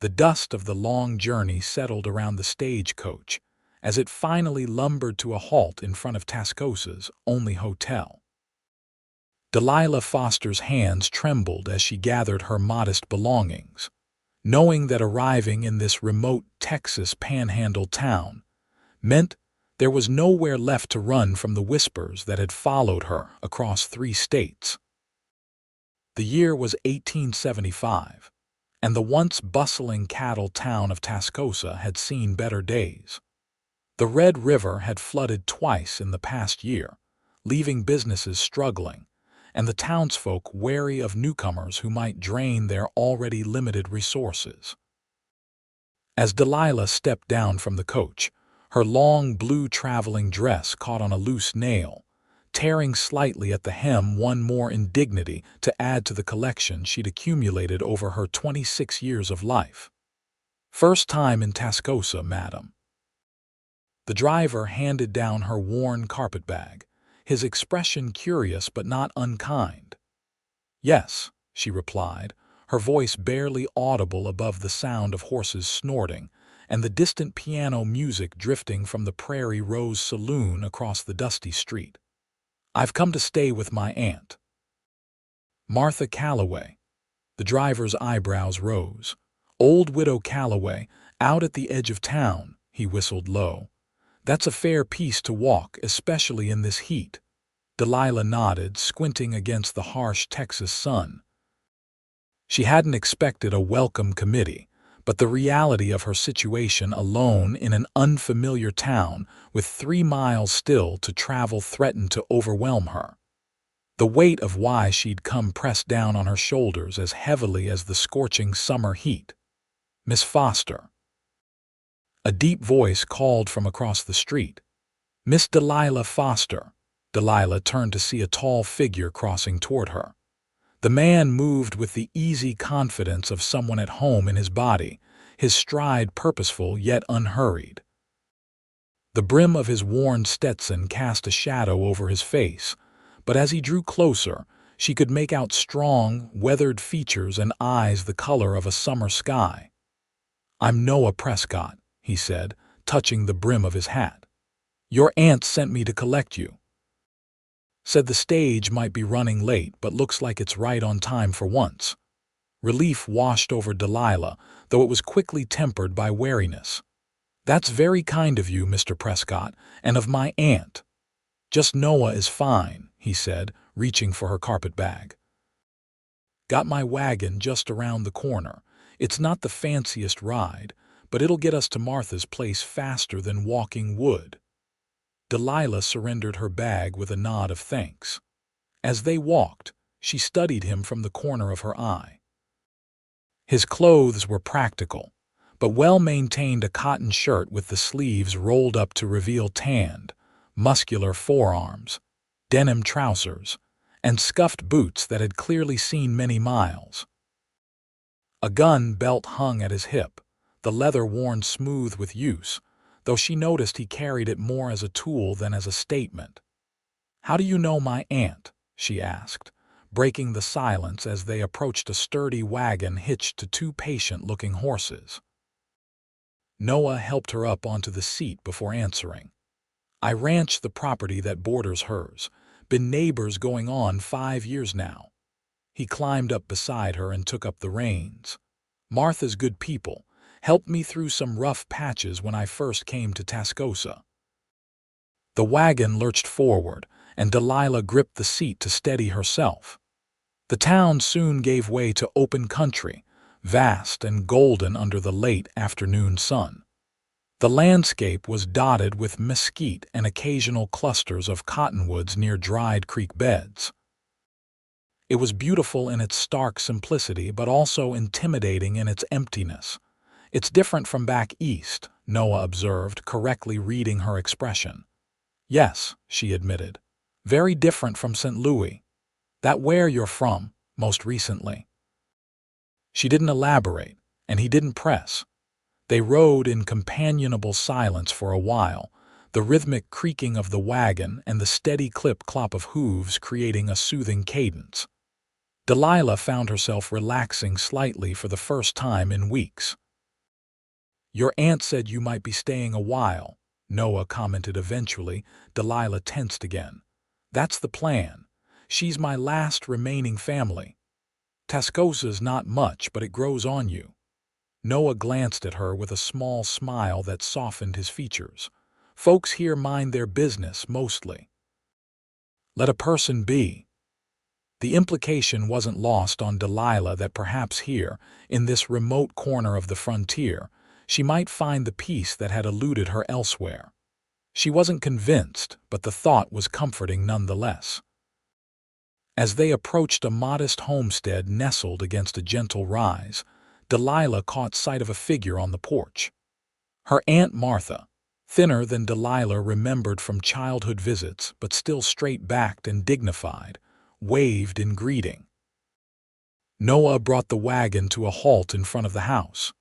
The dust of the long journey settled around the stagecoach as it finally lumbered to a halt in front of Tascosa's only hotel. Delilah Foster's hands trembled as she gathered her modest belongings, knowing that arriving in this remote Texas panhandle town meant there was nowhere left to run from the whispers that had followed her across 3 states. The year was 1875, and the once bustling cattle town of Tascosa had seen better days. The Red River had flooded twice in the past year, leaving businesses struggling, and the townsfolk wary of newcomers who might drain their already limited resources. As Delilah stepped down from the coach, her long blue traveling dress caught on a loose nail, tearing slightly at the hem, one more indignity to add to the collection she'd accumulated over her 26 years of life. "First time in Tascosa, madam." The driver handed down her worn carpetbag, his expression curious but not unkind. "Yes," she replied, her voice barely audible above the sound of horses snorting and the distant piano music drifting from the Prairie Rose Saloon across the dusty street. "I've come to stay with my aunt." "Martha Calloway." The driver's eyebrows rose. "Old Widow Calloway, out at the edge of town," he whistled low. "That's a fair piece to walk, especially in this heat." Delilah nodded, squinting against the harsh Texas sun. She hadn't expected a welcome committee, but the reality of her situation alone in an unfamiliar town with 3 miles still to travel threatened to overwhelm her. The weight of why she'd come pressed down on her shoulders as heavily as the scorching summer heat. "Miss Foster." A deep voice called from across the street. "Miss Delilah Foster." Delilah turned to see a tall figure crossing toward her. The man moved with the easy confidence of someone at home in his body, his stride purposeful yet unhurried. The brim of his worn Stetson cast a shadow over his face, but as he drew closer, she could make out strong, weathered features and eyes the color of a summer sky. "I'm Noah Prescott," he said, touching the brim of his hat. "Your aunt sent me to collect you. Said the stage might be running late, but looks like it's right on time for once." Relief washed over Delilah, though it was quickly tempered by wariness. "That's very kind of you, Mr. Prescott, and of my aunt." "Just Noah is fine," he said, reaching for her carpetbag. "Got my wagon just around the corner. It's not the fanciest ride, but it'll get us to Martha's place faster than walking would." Delilah surrendered her bag with a nod of thanks. As they walked, she studied him from the corner of her eye. His clothes were practical, but well-maintained, a cotton shirt with the sleeves rolled up to reveal tanned, muscular forearms, denim trousers, and scuffed boots that had clearly seen many miles. A gun belt hung at his hip, the leather worn smooth with use, though she noticed he carried it more as a tool than as a statement. "How do you know my aunt?" she asked, breaking the silence as they approached a sturdy wagon hitched to 2 patient-looking horses. Noah helped her up onto the seat before answering. "I ranch the property that borders hers. Been neighbors going on 5 years now." He climbed up beside her and took up the reins. "Martha's good people. Helped me through some rough patches when I first came to Tascosa." The wagon lurched forward, and Delilah gripped the seat to steady herself. The town soon gave way to open country, vast and golden under the late afternoon sun. The landscape was dotted with mesquite and occasional clusters of cottonwoods near dried creek beds. It was beautiful in its stark simplicity, but also intimidating in its emptiness. "It's different from back east," Noah observed, correctly reading her expression. "Yes," she admitted. "Very different from St. Louis. That where you're from, most recently." She didn't elaborate, and he didn't press. They rode in companionable silence for a while, the rhythmic creaking of the wagon and the steady clip-clop of hooves creating a soothing cadence. Delilah found herself relaxing slightly for the first time in weeks. Your aunt said you might be staying a while, Noah commented eventually. Delilah tensed again. That's the plan. She's my last remaining family. Tascosa's not much, but it grows on you. Noah glanced at her with a small smile that softened his features. Folks here mind their business, mostly. Let a person be. The implication wasn't lost on Delilah that perhaps here, in this remote corner of the frontier, she might find the peace that had eluded her elsewhere. She wasn't convinced, but the thought was comforting nonetheless. As they approached a modest homestead nestled against a gentle rise, Delilah caught sight of a figure on the porch. Her Aunt Martha, thinner than Delilah remembered from childhood visits but still straight-backed and dignified, waved in greeting. Noah brought the wagon to a halt in front of the house.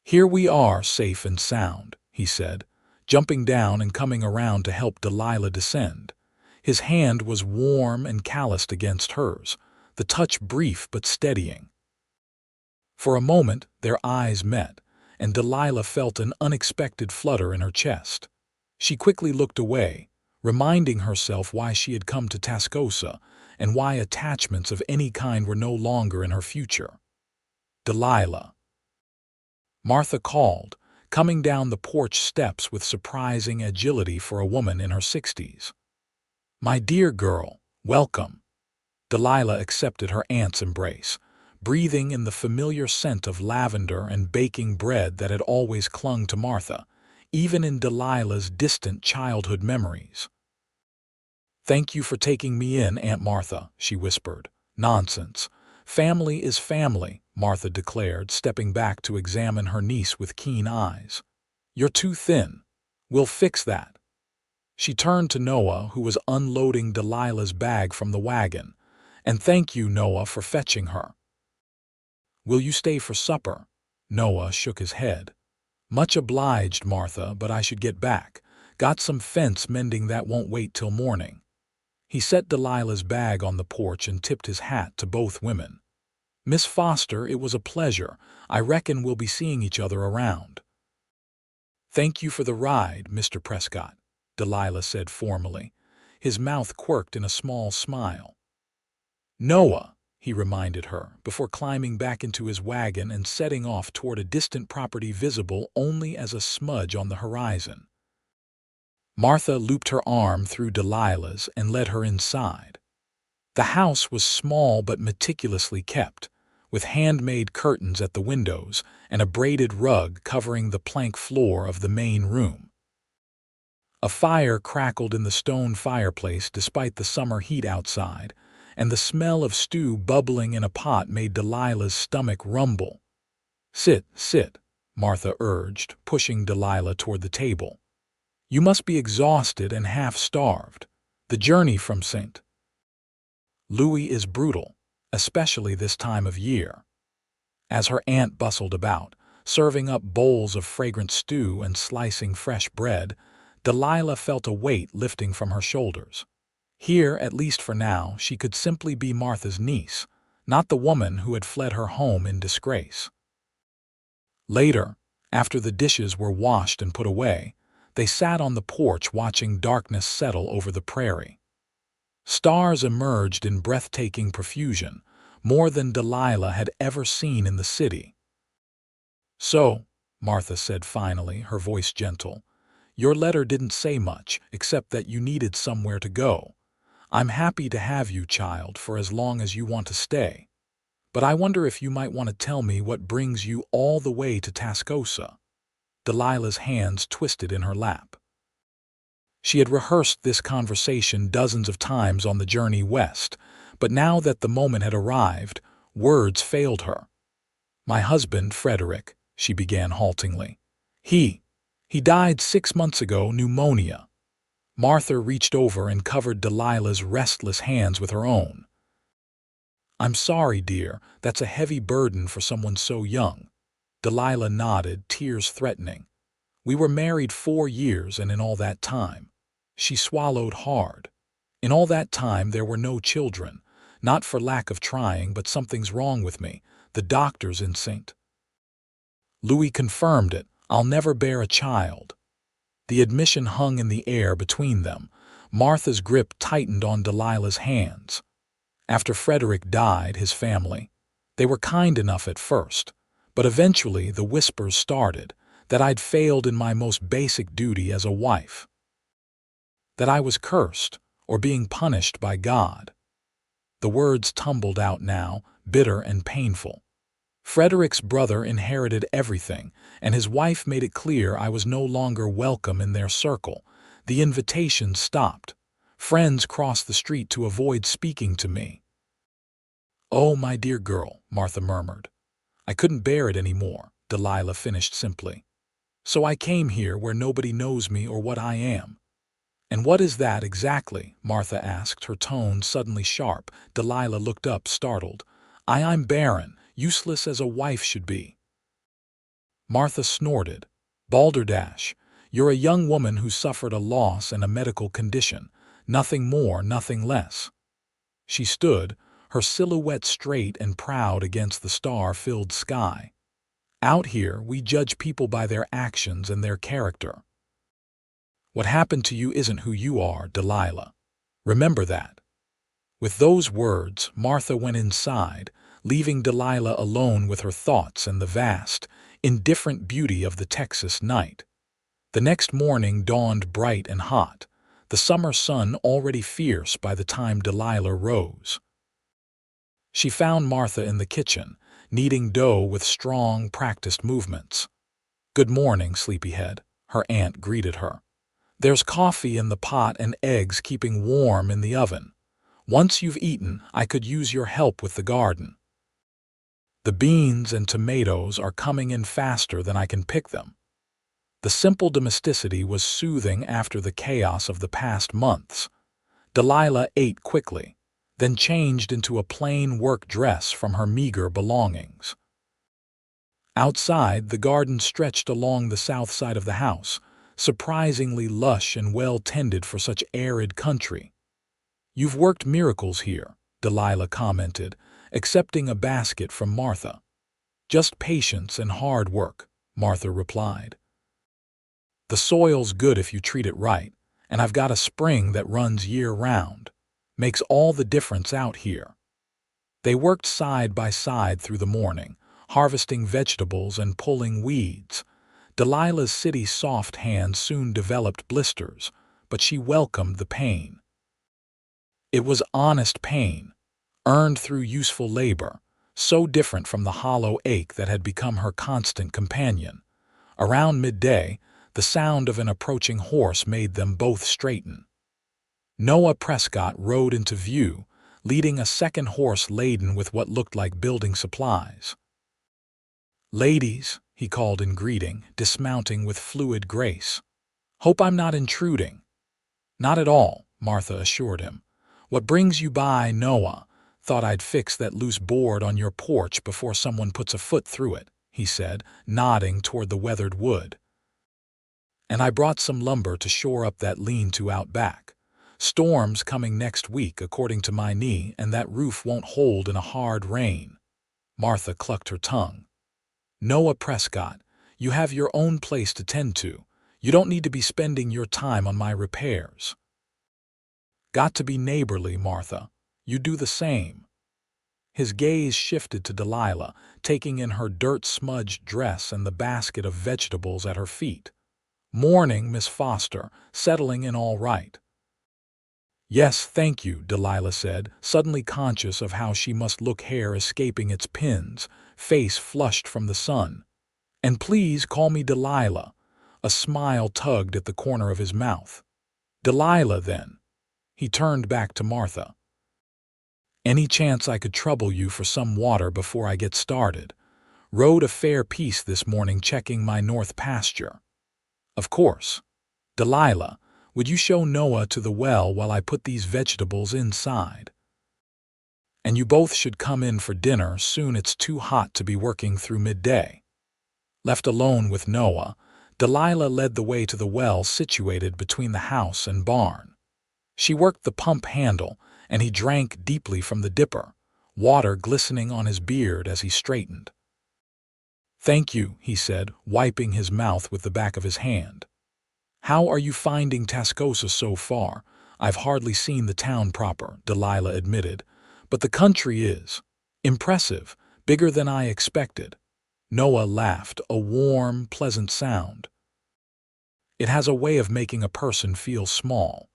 "Here we are, safe and sound," he said, jumping down and coming around to help Delilah descend. His hand was warm and calloused against hers, the touch brief but steadying. For a moment their eyes met, and Delilah felt an unexpected flutter in her chest. She quickly looked away, reminding herself why she had come to Tascosa and why attachments of any kind were no longer in her future. "Delilah," Martha called, coming down the porch steps with surprising agility for a woman in her 60s. "My dear girl, welcome." Delilah accepted her aunt's embrace, breathing in the familiar scent of lavender and baking bread that had always clung to Martha, even in Delilah's distant childhood memories. "Thank you for taking me in, Aunt Martha," she whispered. "Nonsense. Family is family," Martha declared, stepping back to examine her niece with keen eyes. "You're too thin. We'll fix that." She turned to Noah, who was unloading Delilah's bag from the wagon. "And thank you, Noah, for fetching her." "Will you stay for supper?" Noah shook his head. "Much obliged, Martha, but I should get back. Got some fence mending that won't wait till morning." He set Delilah's bag on the porch and tipped his hat to both women. "Miss Foster, it was a pleasure. I reckon we'll be seeing each other around." "Thank you for the ride, Mr. Prescott," Delilah said formally. His mouth quirked in a small smile. "Noah," he reminded her, before climbing back into his wagon and setting off toward a distant property visible only as a smudge on the horizon. Martha looped her arm through Delilah's and led her inside. The house was small but meticulously kept, with handmade curtains at the windows and a braided rug covering the plank floor of the main room. A fire crackled in the stone fireplace despite the summer heat outside, and the smell of stew bubbling in a pot made Delilah's stomach rumble. "Sit, sit," Martha urged, pushing Delilah toward the table. "You must be exhausted and half-starved. The journey from St. Louis is brutal, especially this time of year." As her aunt bustled about, serving up bowls of fragrant stew and slicing fresh bread, Delilah felt a weight lifting from her shoulders. Here, at least for now, she could simply be Martha's niece, not the woman who had fled her home in disgrace. Later, after the dishes were washed and put away, they sat on the porch watching darkness settle over the prairie. Stars emerged in breathtaking profusion, more than Delilah had ever seen in the city. "So," Martha said finally, her voice gentle, "your letter didn't say much, except that you needed somewhere to go. I'm happy to have you, child, for as long as you want to stay. But I wonder if you might want to tell me what brings you all the way to Tascosa." Delilah's hands twisted in her lap. She had rehearsed this conversation dozens of times on the journey west, but now that the moment had arrived, words failed her. "My husband, Frederick," she began haltingly. He died 6 months ago, pneumonia." Martha reached over and covered Delilah's restless hands with her own. "I'm sorry, dear, that's a heavy burden for someone so young." Delilah nodded, tears threatening. "We were married 4 years, and in all that time—" She swallowed hard. "In all that time there were no children, not for lack of trying, but something's wrong with me. The doctors in St. Louis confirmed it. I'll never bear a child." The admission hung in the air between them. Martha's grip tightened on Delilah's hands. After Frederick died, his family, they were kind enough at first, but eventually the whispers started that I'd failed in my most basic duty as a wife, that I was cursed or being punished by God. The words tumbled out now, bitter and painful. Frederick's brother inherited everything, and his wife made it clear I was no longer welcome in their circle. The invitations stopped. Friends crossed the street to avoid speaking to me. "Oh, my dear girl," Martha murmured. "I couldn't bear it anymore," Delilah finished simply. "So I came here where nobody knows me or what I am." "And what is that exactly?" Martha asked, her tone suddenly sharp. Delilah looked up, startled. I'm Barren, useless as a wife should be." Martha snorted. "Balderdash, you're a young woman who suffered a loss and a medical condition. Nothing more, nothing less." She stood, her silhouette straight and proud against the star-filled sky. "Out here, we judge people by their actions and their character. What happened to you isn't who you are, Delilah. Remember that." With those words, Martha went inside, leaving Delilah alone with her thoughts and the vast, indifferent beauty of the Texas night. The next morning dawned bright and hot, the summer sun already fierce by the time Delilah rose. She found Martha in the kitchen, kneading dough with strong, practiced movements. "Good morning, sleepyhead," her aunt greeted her. "There's coffee in the pot and eggs keeping warm in the oven. Once you've eaten, I could use your help with the garden. The beans and tomatoes are coming in faster than I can pick them." The simple domesticity was soothing after the chaos of the past months. Delilah ate quickly, then changed into a plain work dress from her meager belongings. Outside, the garden stretched along the south side of the house, surprisingly lush and well-tended for such arid country. "You've worked miracles here," Delilah commented, accepting a basket from Martha. "Just patience and hard work," Martha replied. "The soil's good if you treat it right, and I've got a spring that runs year-round. Makes all the difference out here." They worked side by side through the morning, harvesting vegetables and pulling weeds. Delilah's city-soft hands soon developed blisters, but she welcomed the pain. It was honest pain, earned through useful labor, so different from the hollow ache that had become her constant companion. Around midday, the sound of an approaching horse made them both straighten. Noah Prescott rode into view, leading a second horse laden with what looked like building supplies. "Ladies," he called in greeting, dismounting with fluid grace. "Hope I'm not intruding." "Not at all," Martha assured him. "What brings you by, Noah? Thought I'd fix that loose board on your porch before someone puts a foot through it," he said, nodding toward the weathered wood. "And I brought some lumber to shore up that lean-to out back. Storm's coming next week, according to my knee, and that roof won't hold in a hard rain." Martha clucked her tongue. "Noah Prescott, you have your own place to tend to. You don't need to be spending your time on my repairs." "Got to be neighborly, Martha. You do the same." His gaze shifted to Delilah, taking in her dirt-smudged dress and the basket of vegetables at her feet. "Morning, Miss Foster. Settling in all right?" "Yes, thank you," Delilah said, suddenly conscious of how she must look, hair escaping its pins, face flushed from the sun. "And please call me Delilah." A smile tugged at the corner of his mouth. "Delilah, then." He turned back to Martha. "Any chance I could trouble you for some water before I get started? Rode a fair piece this morning checking my north pasture." "Of course. Delilah, would you show Noah to the well while I put these vegetables inside? And you both should come in for dinner soon. It's too hot to be working through midday." Left alone with Noah, Delilah led the way to the well situated between the house and barn. She worked the pump handle, and he drank deeply from the dipper, water glistening on his beard as he straightened. "Thank you," he said, wiping his mouth with the back of his hand. "How are you finding Tascosa so far? I've hardly seen the town proper," Delilah admitted, "but the country is impressive, bigger than I expected." Noah laughed, a warm, pleasant sound. "It has a way of making a person feel small.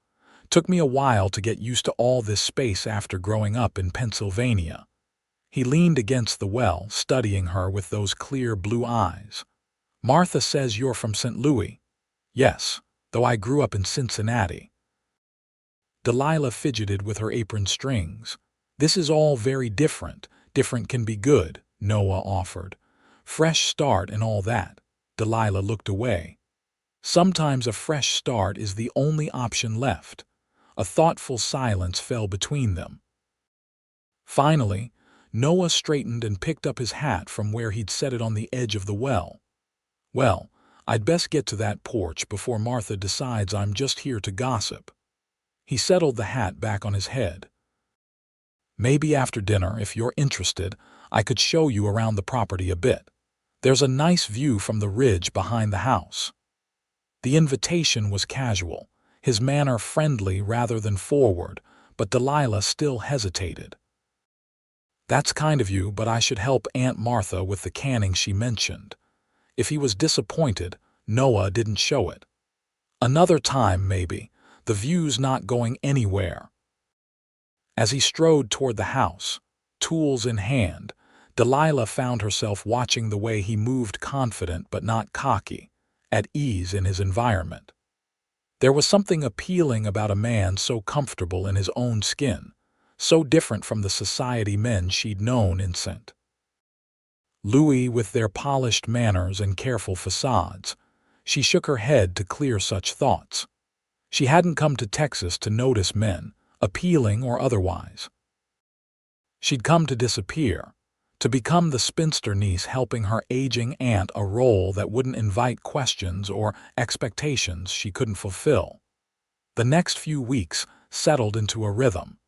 Took me a while to get used to all this space after growing up in Pennsylvania." He leaned against the well, studying her with those clear blue eyes. "Martha says you're from St. Louis." "Yes, though I grew up in Cincinnati." Delilah fidgeted with her apron strings. "This is all very different. Different can be good," Noah offered. "Fresh start and all that." Delilah looked away. "Sometimes a fresh start is the only option left." A thoughtful silence fell between them. Finally, Noah straightened and picked up his hat from where he'd set it on the edge of the well. "Well, I'd best get to that porch before Martha decides I'm just here to gossip." He settled the hat back on his head. "Maybe after dinner, if you're interested, I could show you around the property a bit. There's a nice view from the ridge behind the house." The invitation was casual, his manner friendly rather than forward, but Delilah still hesitated. "That's kind of you, but I should help Aunt Martha with the canning she mentioned." If he was disappointed, Noah didn't show it. "Another time, maybe. The view's not going anywhere." As he strode toward the house, tools in hand, Delilah found herself watching the way he moved, confident but not cocky, at ease in his environment. There was something appealing about a man so comfortable in his own skin, so different from the society men she'd known in St. Louis with their polished manners and careful facades. She shook her head to clear such thoughts. She hadn't come to Texas to notice men, appealing or otherwise. She'd come to disappear, to become the spinster niece helping her aging aunt, a role that wouldn't invite questions or expectations she couldn't fulfill. The next few weeks settled into a rhythm.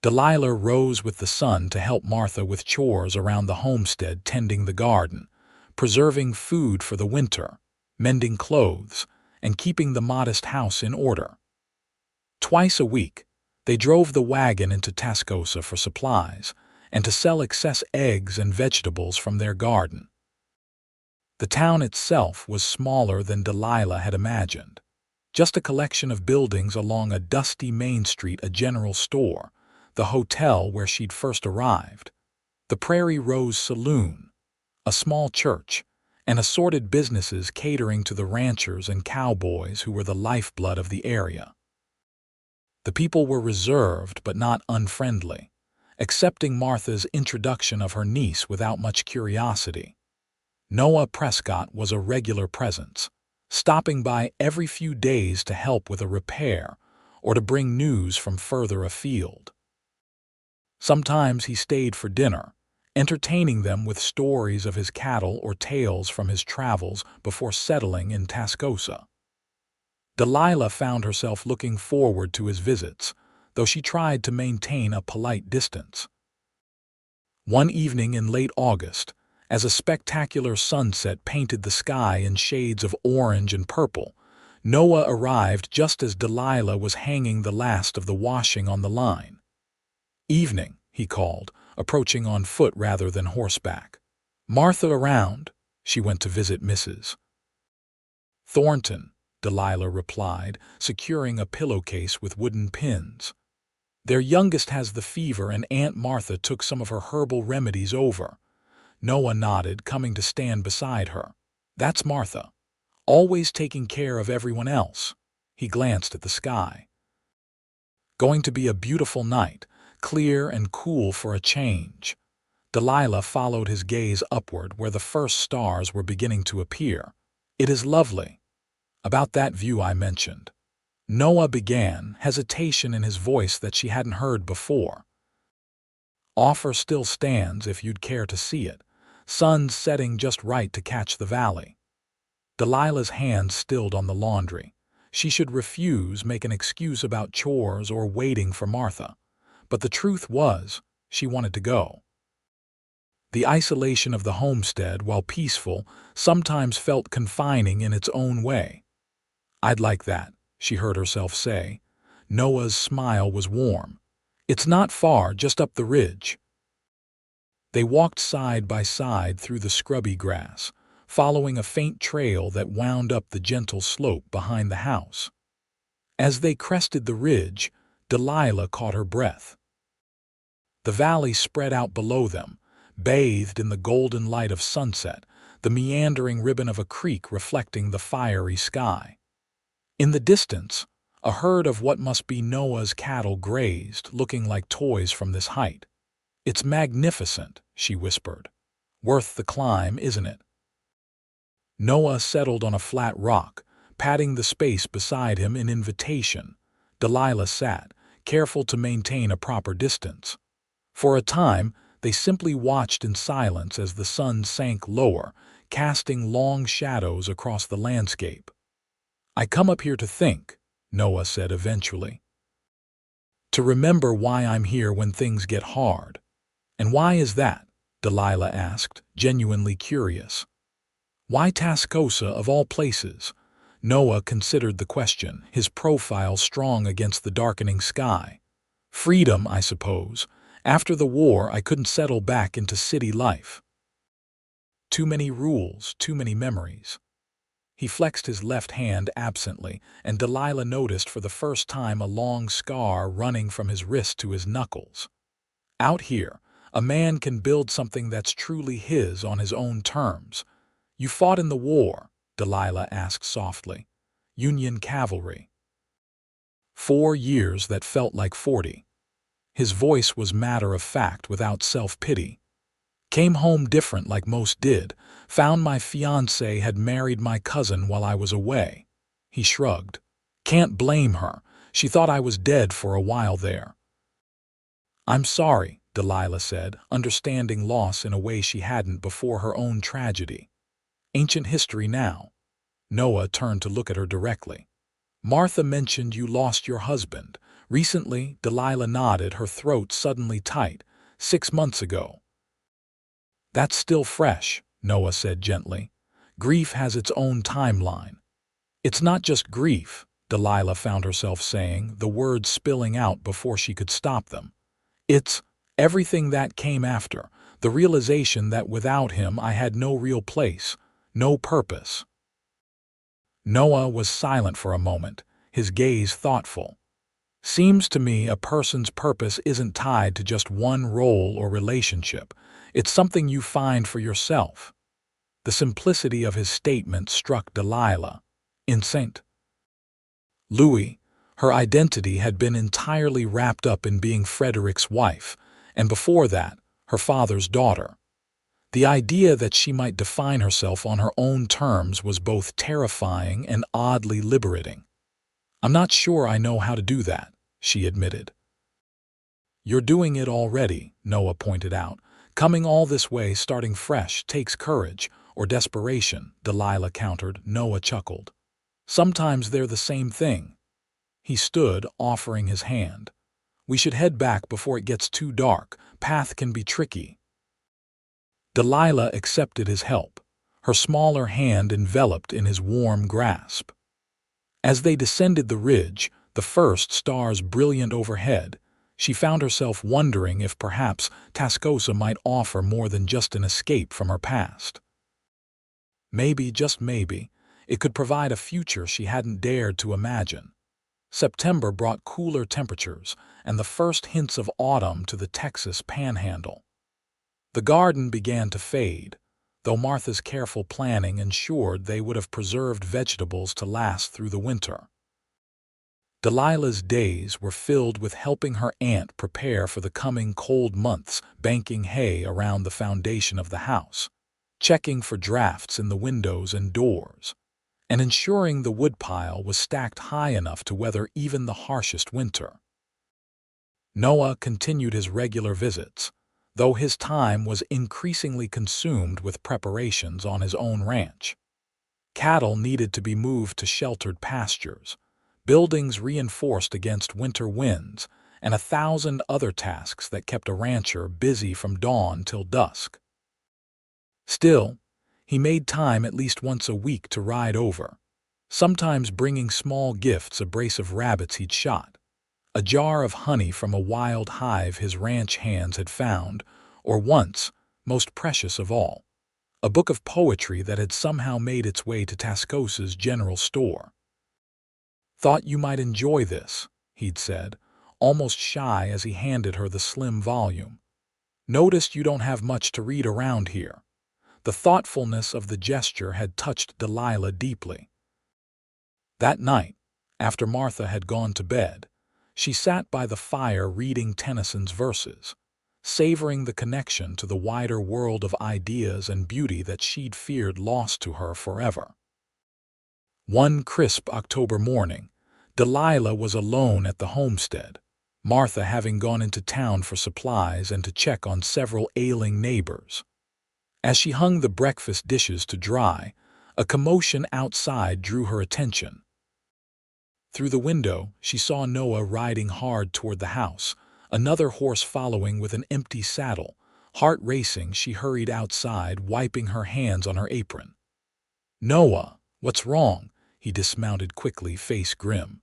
Delilah rose with the sun to help Martha with chores around the homestead, tending the garden, preserving food for the winter, mending clothes, and keeping the modest house in order. Twice a week, they drove the wagon into Tascosa for supplies and to sell excess eggs and vegetables from their garden. The town itself was smaller than Delilah had imagined. Just a collection of buildings along a dusty main street, a general store, the hotel where she'd first arrived, the Prairie Rose Saloon, a small church, and assorted businesses catering to the ranchers and cowboys who were the lifeblood of the area. The people were reserved but not unfriendly, accepting Martha's introduction of her niece without much curiosity. Noah Prescott was a regular presence, stopping by every few days to help with a repair or to bring news from further afield. Sometimes he stayed for dinner, entertaining them with stories of his cattle or tales from his travels before settling in Tascosa. Delilah found herself looking forward to his visits, though she tried to maintain a polite distance. One evening in late August, as a spectacular sunset painted the sky in shades of orange and purple, Noah arrived just as Delilah was hanging the last of the washing on the line. "Evening," he called, approaching on foot rather than horseback. "Martha around?" She went to visit Mrs. Thornton, Delilah replied, securing a pillowcase with wooden pins. "Their youngest has the fever and Aunt Martha took some of her herbal remedies over." Noah nodded, coming to stand beside her. "That's Martha. Always taking care of everyone else." He glanced at the sky. "Going to be a beautiful night, clear and cool for a change." Delilah followed his gaze upward where the first stars were beginning to appear. "It is lovely. About that view I mentioned." Noah began, hesitation in his voice that she hadn't heard before. "Offer still stands if you'd care to see it. Sun's setting just right to catch the valley." Delilah's hands stilled on the laundry. She should refuse, make an excuse about chores or waiting for Martha. But the truth was, she wanted to go. The isolation of the homestead, while peaceful, sometimes felt confining in its own way. "I'd like that," she heard herself say. Noah's smile was warm. "It's not far, just up the ridge." They walked side by side through the scrubby grass, following a faint trail that wound up the gentle slope behind the house. As they crested the ridge, Delilah caught her breath. The valley spread out below them, bathed in the golden light of sunset, the meandering ribbon of a creek reflecting the fiery sky. In the distance, a herd of what must be Noah's cattle grazed, looking like toys from this height. "It's magnificent," she whispered. "Worth the climb, isn't it?" Noah settled on a flat rock, patting the space beside him in invitation. Delilah sat, careful to maintain a proper distance. For a time, they simply watched in silence as the sun sank lower, casting long shadows across the landscape. "I come up here to think," Noah said eventually. "To remember why I'm here when things get hard." "And why is that?" Delilah asked, genuinely curious. "Why Tascosa of all places?" Noah considered the question, his profile strong against the darkening sky. "Freedom, I suppose. After the war, I couldn't settle back into city life. Too many rules, too many memories." He flexed his left hand absently, and Delilah noticed for the first time a long scar running from his wrist to his knuckles. "Out here, a man can build something that's truly his on his own terms." "You fought in the war?" Delilah asked softly. "Union cavalry." 4 years that felt like 40. His voice was matter-of-fact without self-pity. "Came home different like most did. Found my fiancée had married my cousin while I was away." He shrugged. "Can't blame her. She thought I was dead for a while there." "I'm sorry," Delilah said, understanding loss in a way she hadn't before her own tragedy. "Ancient history now." Noah turned to look at her directly. "Martha mentioned you lost your husband. Recently?" Delilah nodded, her throat suddenly tight. 6 months ago." "That's still fresh," Noah said gently. "Grief has its own timeline." "It's not just grief," Delilah found herself saying, the words spilling out before she could stop them. "It's everything that came after, the realization that without him I had no real place, no purpose." Noah was silent for a moment, his gaze thoughtful. "Seems to me a person's purpose isn't tied to just one role or relationship. It's something you find for yourself." The simplicity of his statement struck Delilah. In St. Louis, her identity had been entirely wrapped up in being Frederick's wife, and before that, her father's daughter. The idea that she might define herself on her own terms was both terrifying and oddly liberating. "I'm not sure I know how to do that," she admitted. "You're doing it already," Noah pointed out. "Coming all this way, starting fresh, takes courage, or desperation," Delilah countered. Noah chuckled. "Sometimes they're the same thing." He stood, offering his hand. "We should head back before it gets too dark. Path can be tricky." Delilah accepted his help, her smaller hand enveloped in his warm grasp. As they descended the ridge, the first stars brilliant overhead, she found herself wondering if perhaps Tascosa might offer more than just an escape from her past. Maybe, just maybe, it could provide a future she hadn't dared to imagine. September brought cooler temperatures and the first hints of autumn to the Texas panhandle. The garden began to fade, though Martha's careful planning ensured they would have preserved vegetables to last through the winter. Delilah's days were filled with helping her aunt prepare for the coming cold months, banking hay around the foundation of the house, checking for drafts in the windows and doors, and ensuring the woodpile was stacked high enough to weather even the harshest winter. Noah continued his regular visits, though his time was increasingly consumed with preparations on his own ranch. Cattle needed to be moved to sheltered pastures, buildings reinforced against winter winds, and 1,000 other tasks that kept a rancher busy from dawn till dusk. Still, he made time at least once a week to ride over, sometimes bringing small gifts, a brace of rabbits he'd shot, a jar of honey from a wild hive his ranch hands had found, or once, most precious of all, a book of poetry that had somehow made its way to Tascosa's general store. "Thought you might enjoy this," he'd said, almost shy as he handed her the slim volume. "Noticed you don't have much to read around here." The thoughtfulness of the gesture had touched Delilah deeply. That night, after Martha had gone to bed, she sat by the fire reading Tennyson's verses, savoring the connection to the wider world of ideas and beauty that she'd feared lost to her forever. One crisp October morning, Delilah was alone at the homestead, Martha having gone into town for supplies and to check on several ailing neighbors. As she hung the breakfast dishes to dry, a commotion outside drew her attention. Through the window, she saw Noah riding hard toward the house, another horse following with an empty saddle. Heart racing, she hurried outside, wiping her hands on her apron. "Noah, what's wrong?" He dismounted quickly, face grim.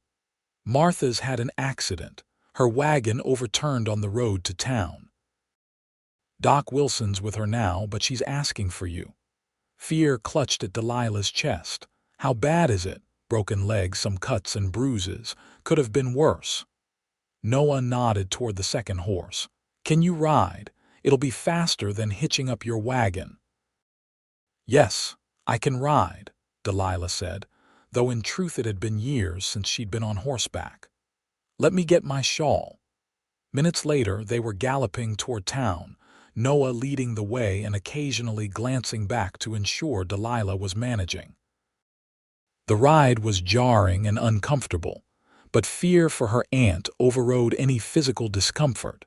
"Martha's had an accident. Her wagon overturned on the road to town. Doc Wilson's with her now, but she's asking for you." Fear clutched at Delilah's chest. "How bad is it?" "Broken legs, some cuts and bruises. Could have been worse." Noah nodded toward the second horse. "Can you ride? It'll be faster than hitching up your wagon." "Yes, I can ride," Delilah said, though in truth it had been years since she'd been on horseback. "Let me get my shawl." Minutes later, they were galloping toward town, Noah leading the way and occasionally glancing back to ensure Delilah was managing. The ride was jarring and uncomfortable, but fear for her aunt overrode any physical discomfort.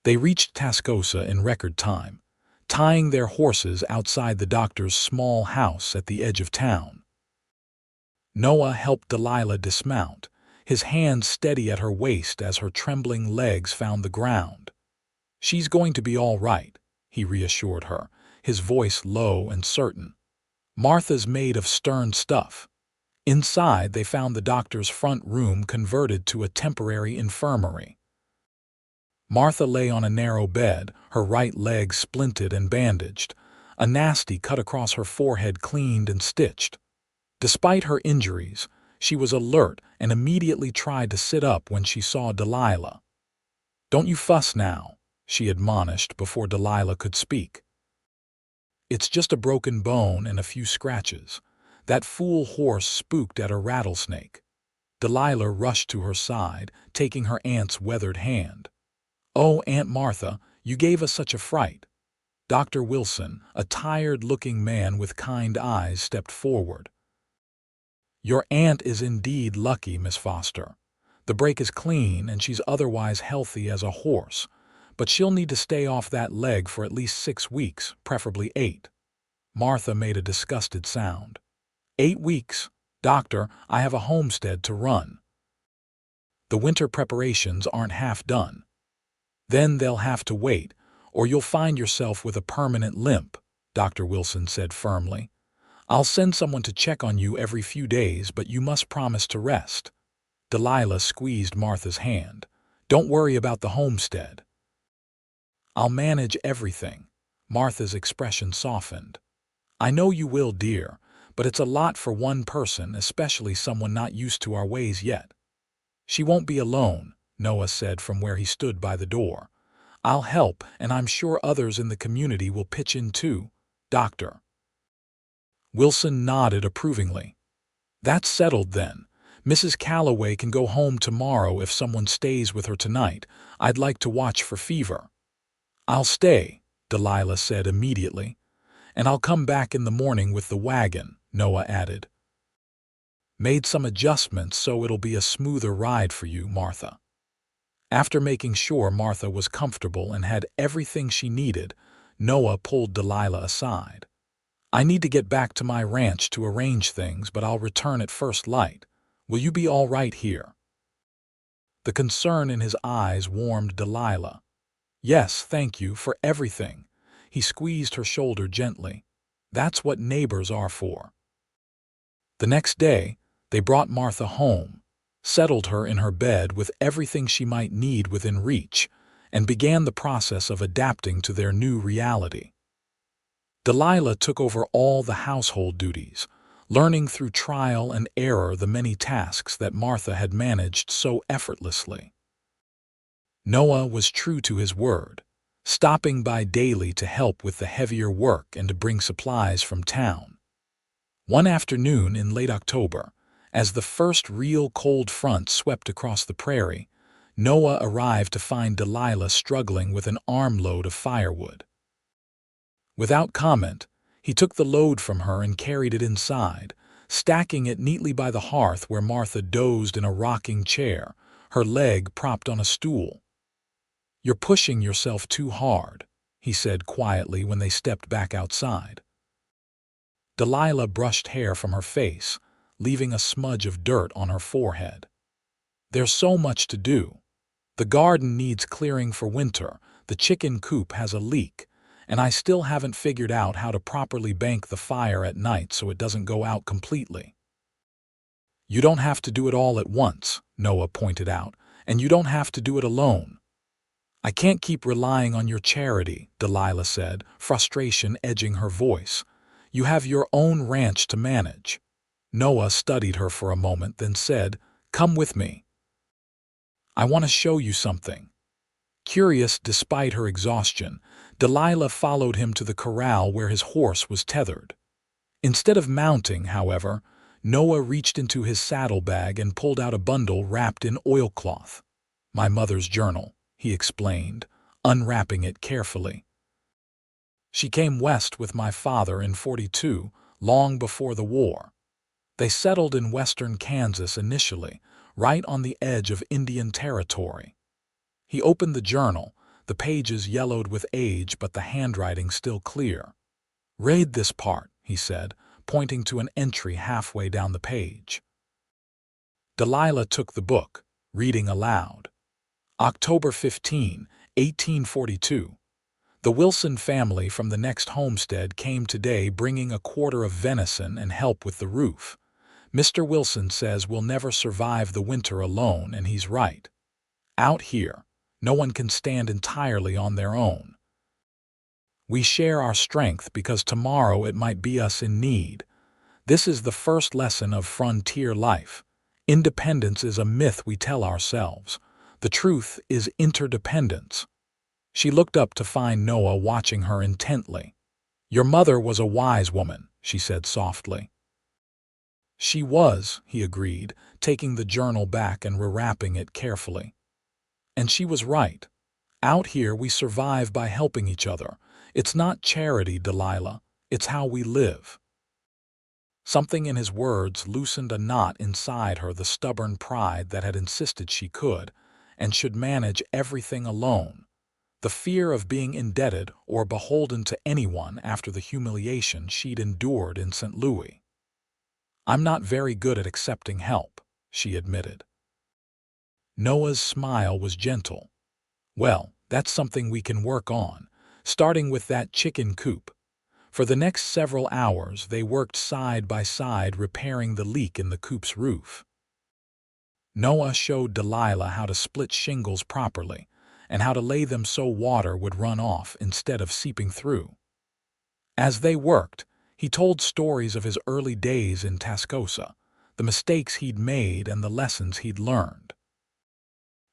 They reached Tascosa in record time, tying their horses outside the doctor's small house at the edge of town. Noah helped Delilah dismount, his hands steady at her waist as her trembling legs found the ground. "She's going to be all right," he reassured her, his voice low and certain. "Martha's made of stern stuff." Inside, they found the doctor's front room converted to a temporary infirmary. Martha lay on a narrow bed, her right leg splinted and bandaged, a nasty cut across her forehead cleaned and stitched. Despite her injuries, she was alert and immediately tried to sit up when she saw Delilah. "Don't you fuss now," she admonished before Delilah could speak. "It's just a broken bone and a few scratches. That fool horse spooked at a rattlesnake." Delilah rushed to her side, taking her aunt's weathered hand. "Oh, Aunt Martha, you gave us such a fright." Dr. Wilson, a tired-looking man with kind eyes, stepped forward. "Your aunt is indeed lucky, Miss Foster. The break is clean and she's otherwise healthy as a horse, but she'll need to stay off that leg for at least 6 weeks, preferably 8. Martha made a disgusted sound. 8 weeks? Doctor, I have a homestead to run. The winter preparations aren't half done. Then they'll have to wait, or you'll find yourself with a permanent limp," Dr. Wilson said firmly. "I'll send someone to check on you every few days, but you must promise to rest." Delilah squeezed Martha's hand. "Don't worry about the homestead." "I'll manage everything." Martha's expression softened. "I know you will, dear, but it's a lot for one person, especially someone not used to our ways yet." "She won't be alone," Noah said from where he stood by the door. "I'll help, and I'm sure others in the community will pitch in too, Doctor." Wilson nodded approvingly. "That's settled then. Mrs. Calloway can go home tomorrow if someone stays with her tonight. I'd like to watch for fever." "I'll stay," Delilah said immediately. "And I'll come back in the morning with the wagon," Noah added. "Made some adjustments so it'll be a smoother ride for you, Martha." After making sure Martha was comfortable and had everything she needed, Noah pulled Delilah aside. "I need to get back to my ranch to arrange things, but I'll return at first light. Will you be all right here?" The concern in his eyes warmed Delilah. "Yes, thank you for everything." He squeezed her shoulder gently. That's what neighbors are for. The next day, they brought Martha home, settled her in her bed with everything she might need within reach, and began the process of adapting to their new reality. Delilah took over all the household duties, learning through trial and error the many tasks that Martha had managed so effortlessly. Noah was true to his word, stopping by daily to help with the heavier work and to bring supplies from town. One afternoon in late October, as the first real cold front swept across the prairie, Noah arrived to find Delilah struggling with an armload of firewood. Without comment, he took the load from her and carried it inside, stacking it neatly by the hearth where Martha dozed in a rocking chair, her leg propped on a stool. "You're pushing yourself too hard," he said quietly when they stepped back outside. Delilah brushed hair from her face, leaving a smudge of dirt on her forehead. "There's so much to do. The garden needs clearing for winter, the chicken coop has a leak, and I still haven't figured out how to properly bank the fire at night so it doesn't go out completely." "You don't have to do it all at once," Noah pointed out, "and you don't have to do it alone." "I can't keep relying on your charity," Delilah said, frustration edging her voice. "You have your own ranch to manage." Noah studied her for a moment, then said, "Come with me. I want to show you something." Curious despite her exhaustion, Delilah followed him to the corral where his horse was tethered. Instead of mounting, however, Noah reached into his saddlebag and pulled out a bundle wrapped in oilcloth. "My mother's journal," he explained, unwrapping it carefully. "She came west with my father in '42, long before the war. They settled in western Kansas initially, right on the edge of Indian Territory." He opened the journal, the pages yellowed with age but the handwriting still clear. "Read this part," he said, pointing to an entry halfway down the page. Delilah took the book, reading aloud. "October 15, 1842. The Wilson family from the next homestead came today bringing a quarter of venison and help with the roof. Mr. Wilson says we'll never survive the winter alone, and he's right. Out here, no one can stand entirely on their own. We share our strength because tomorrow it might be us in need. This is the first lesson of frontier life. Independence is a myth we tell ourselves. The truth is interdependence." She looked up to find Noah watching her intently. "Your mother was a wise woman," she said softly. "She was," he agreed, taking the journal back and rewrapping it carefully. "And she was right. Out here we survive by helping each other. It's not charity, Delilah. It's how we live." Something in his words loosened a knot inside her, the stubborn pride that had insisted she could and should manage everything alone. The fear of being indebted or beholden to anyone after the humiliation she'd endured in St. Louis. "I'm not very good at accepting help," she admitted. Noah's smile was gentle. "Well, that's something we can work on, starting with that chicken coop." For the next several hours they worked side by side repairing the leak in the coop's roof. Noah showed Delilah how to split shingles properly and how to lay them so water would run off instead of seeping through. As they worked, he told stories of his early days in Tascosa, the mistakes he'd made and the lessons he'd learned.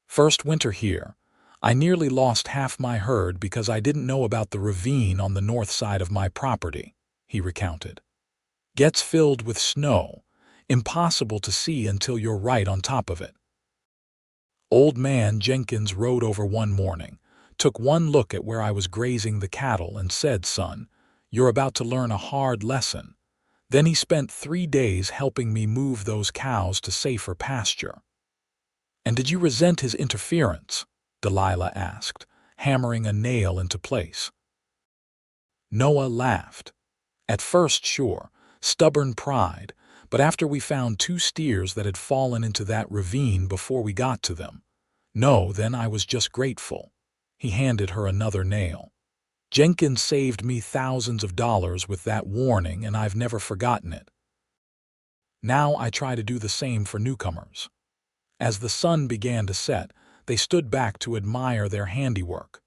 "First winter here, I nearly lost half my herd because I didn't know about the ravine on the north side of my property," he recounted. "Gets filled with snow, impossible to see until you're right on top of it." Old man Jenkins rode over one morning, took one look at where I was grazing the cattle and said, "Son, you're about to learn a hard lesson." Then he spent 3 days helping me move those cows to safer pasture. "And did you resent his interference?" Delilah asked, hammering a nail into place. Noah laughed. "At first, sure, stubborn pride, but after we found 2 steers that had fallen into that ravine before we got to them. No, then I was just grateful." He handed her another nail. Jenkins saved me thousands of dollars with that warning, and I've never forgotten it. Now I try to do the same for newcomers. As the sun began to set, they stood back to admire their handiwork.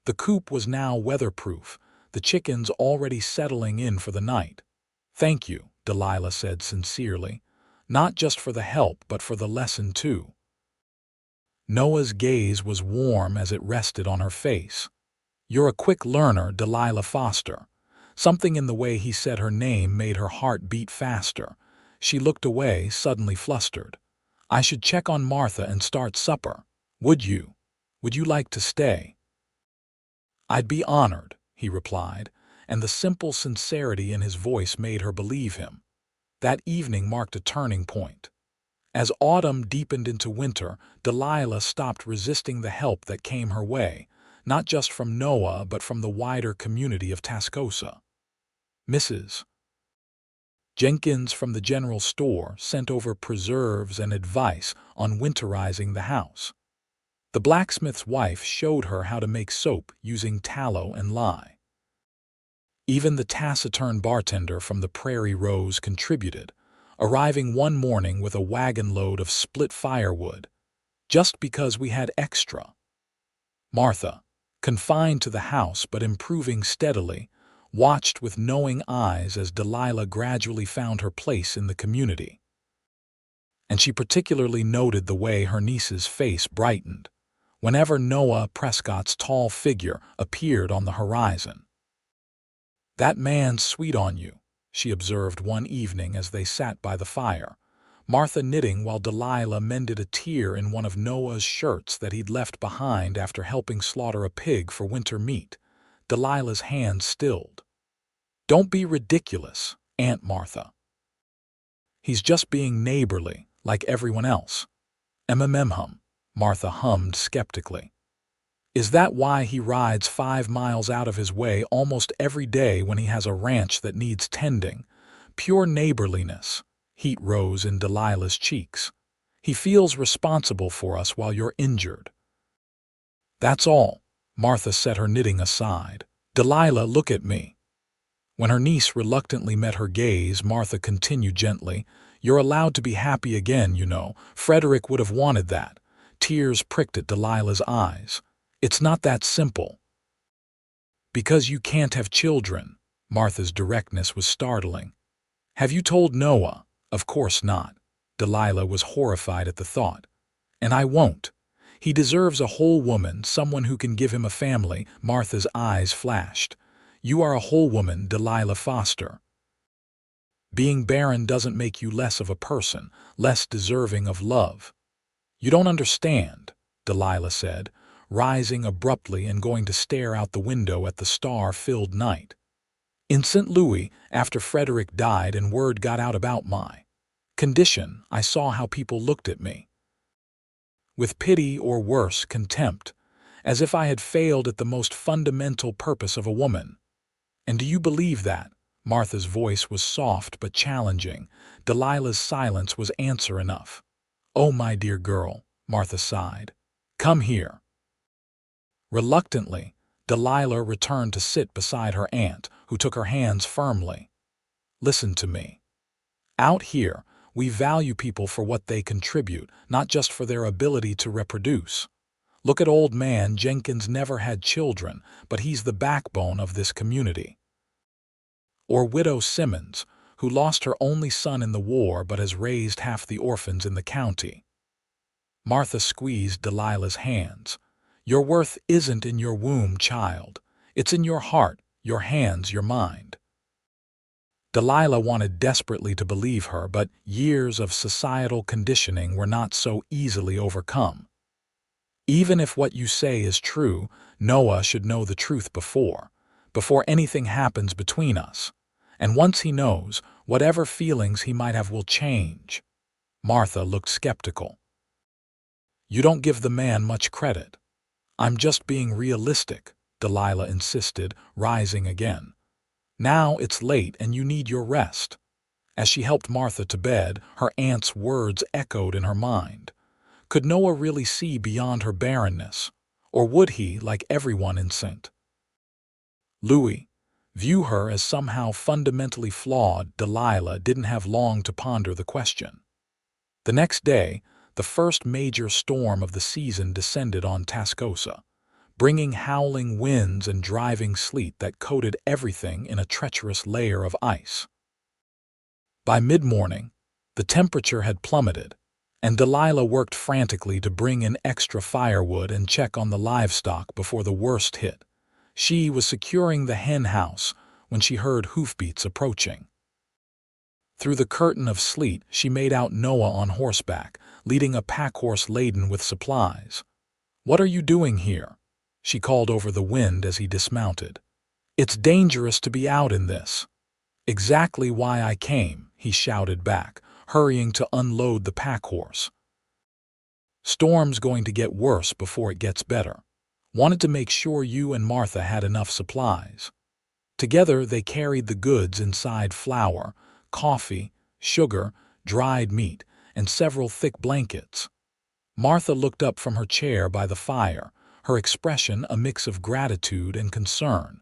The coop was now weatherproof, the chickens already settling in for the night. "Thank you," Delilah said sincerely, "not just for the help but for the lesson too." Noah's gaze was warm as it rested on her face. "You're a quick learner, Delilah Foster." Something in the way he said her name made her heart beat faster. She looked away, suddenly flustered. "I should check on Martha and start supper. Would you? Would you like to stay?" "I'd be honored," he replied, and the simple sincerity in his voice made her believe him. That evening marked a turning point. As autumn deepened into winter, Delilah stopped resisting the help that came her way, not just from Noah but from the wider community of Tascosa. Mrs. Jenkins from the general store sent over preserves and advice on winterizing the house. The blacksmith's wife showed her how to make soap using tallow and lye. Even the taciturn bartender from the Prairie Rose contributed, arriving one morning with a wagon load of split firewood, just because we had extra. Martha, confined to the house but improving steadily, watched with knowing eyes as Delilah gradually found her place in the community. And she particularly noted the way her niece's face brightened whenever Noah Prescott's tall figure appeared on the horizon. "That man's sweet on you," she observed one evening as they sat by the fire, Martha knitting while Delilah mended a tear in one of Noah's shirts that he'd left behind after helping slaughter a pig for winter meat. Delilah's hand stilled. "Don't be ridiculous, Aunt Martha. He's just being neighborly, like everyone else." "Hum," Martha hummed skeptically. "Is that why he rides 5 miles out of his way almost every day when he has a ranch that needs tending? Pure neighborliness." Heat rose in Delilah's cheeks. "He feels responsible for us while you're injured." "That's all." Martha set her knitting aside. "Delilah, look at me." When her niece reluctantly met her gaze, Martha continued gently, "You're allowed to be happy again, you know. Frederick would have wanted that." Tears pricked at Delilah's eyes. "It's not that simple." "Because you can't have children." Martha's directness was startling. "Have you told Noah?" "Of course not." Delilah was horrified at the thought. "And I won't. He deserves a whole woman, someone who can give him a family." Martha's eyes flashed. "You are a whole woman, Delilah Foster. Being barren doesn't make you less of a person, less deserving of love." "You don't understand," Delilah said, rising abruptly and going to stare out the window at the star-filled night. "In St. Louis, after Frederick died and word got out about my condition, I saw how people looked at me. With pity or worse, contempt, as if I had failed at the most fundamental purpose of a woman. And do you believe that?" Martha's voice was soft but challenging. Delilah's silence was answer enough. "Oh, my dear girl," Martha sighed. "Come here." Reluctantly, Delilah returned to sit beside her aunt, who took her hands firmly. "Listen to me. Out here, we value people for what they contribute, not just for their ability to reproduce. Look at old man Jenkins. Never had children, but he's the backbone of this community. Or widow Simmons, who lost her only son in the war but has raised half the orphans in the county." Martha squeezed Delilah's hands. "Your worth isn't in your womb, child. It's in your heart, your hands, your mind." Delilah wanted desperately to believe her, but years of societal conditioning were not so easily overcome. "Even if what you say is true, Noah should know the truth before anything happens between us. And once he knows, whatever feelings he might have will change." Martha looked skeptical. "You don't give the man much credit." "I'm just being realistic," Delilah insisted, rising again. "Now it's late and you need your rest." As she helped Martha to bed, her aunt's words echoed in her mind. Could Noah really see beyond her barrenness? Or would he, like everyone in St. Louis, view her as somehow fundamentally flawed. Delilah didn't have long to ponder the question. The next day, the first major storm of the season descended on Tascosa, bringing howling winds and driving sleet that coated everything in a treacherous layer of ice. By mid-morning, the temperature had plummeted, and Delilah worked frantically to bring in extra firewood and check on the livestock before the worst hit. She was securing the hen house when she heard hoofbeats approaching. Through the curtain of sleet, she made out Noah on horseback, leading a pack-horse laden with supplies. "What are you doing here?" she called over the wind as he dismounted. "It's dangerous to be out in this." "Exactly why I came," he shouted back, hurrying to unload the pack-horse. "Storm's going to get worse before it gets better. Wanted to make sure you and Martha had enough supplies." Together they carried the goods inside flour, coffee, sugar, dried meat, and several thick blankets. Martha looked up from her chair by the fire, her expression a mix of gratitude and concern.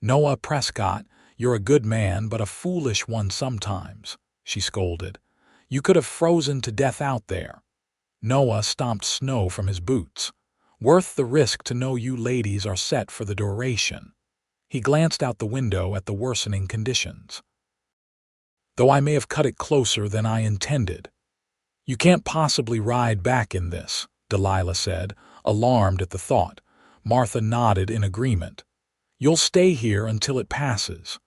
"Noah Prescott, you're a good man but a foolish one sometimes," she scolded. "You could have frozen to death out there." Noah stomped snow from his boots. "Worth the risk to know you ladies are set for the duration." He glanced out the window at the worsening conditions. "Though I may have cut it closer than I intended." "You can't possibly ride back in this," Delilah said, alarmed at the thought. Martha nodded in agreement. "You'll stay here until it passes.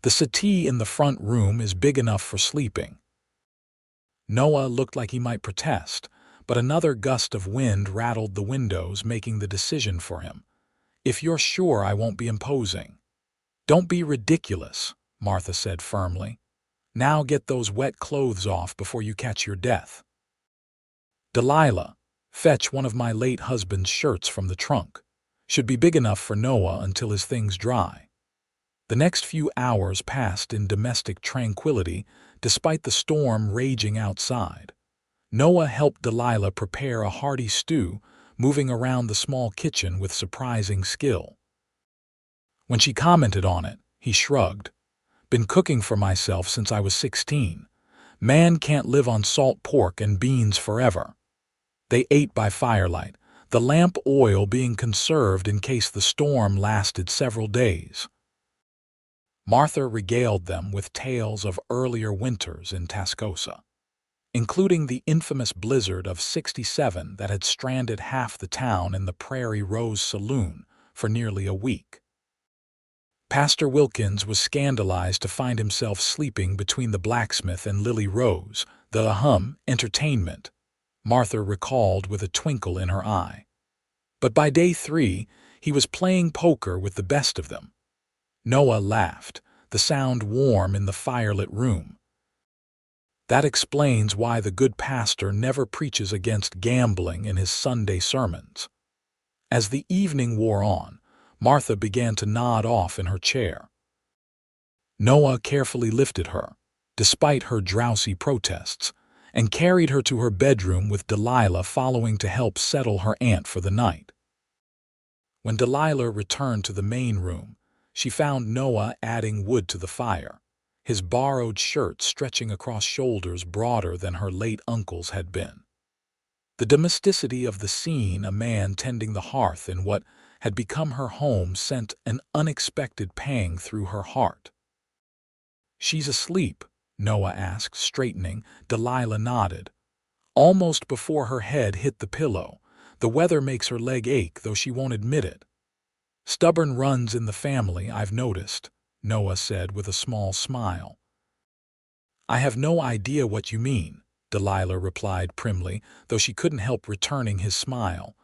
The settee in the front room is big enough for sleeping." Noah looked like he might protest, but another gust of wind rattled the windows, making the decision for him. "If you're sure I won't be imposing." "Don't be ridiculous," Martha said firmly. "Now get those wet clothes off before you catch your death." "Delilah, fetch one of my late husband's shirts from the trunk. Should be big enough for Noah until his things dry." The next few hours passed in domestic tranquility despite the storm raging outside. Noah helped Delilah prepare a hearty stew, moving around the small kitchen with surprising skill. When she commented on it, he shrugged. "Been cooking for myself since I was 16. Man can't live on salt pork and beans forever." They ate by firelight, the lamp oil being conserved in case the storm lasted several days. Martha regaled them with tales of earlier winters in Tascosa, including the infamous blizzard of '67 that had stranded half the town in the Prairie Rose Saloon for nearly a week. Pastor Wilkins was scandalized to find himself sleeping between the blacksmith and Lily Rose, the entertainment, Martha recalled with a twinkle in her eye. But by day 3, he was playing poker with the best of them. Noah laughed, the sound warm in the firelit room. "That explains why the good pastor never preaches against gambling in his Sunday sermons." As the evening wore on, Martha began to nod off in her chair. Noah carefully lifted her, despite her drowsy protests, and carried her to her bedroom with Delilah following to help settle her aunt for the night. When Delilah returned to the main room, she found Noah adding wood to the fire, his borrowed shirt stretching across shoulders broader than her late uncle's had been. The domesticity of the scene, a man tending the hearth in what had become her home, sent an unexpected pang through her heart. "She's asleep?" Noah asked, straightening. Delilah nodded. "Almost before her head hit the pillow. The weather makes her leg ache, though she won't admit it." "Stubborn runs in the family, I've noticed," Noah said with a small smile. "I have no idea what you mean," Delilah replied primly, though she couldn't help returning his smile.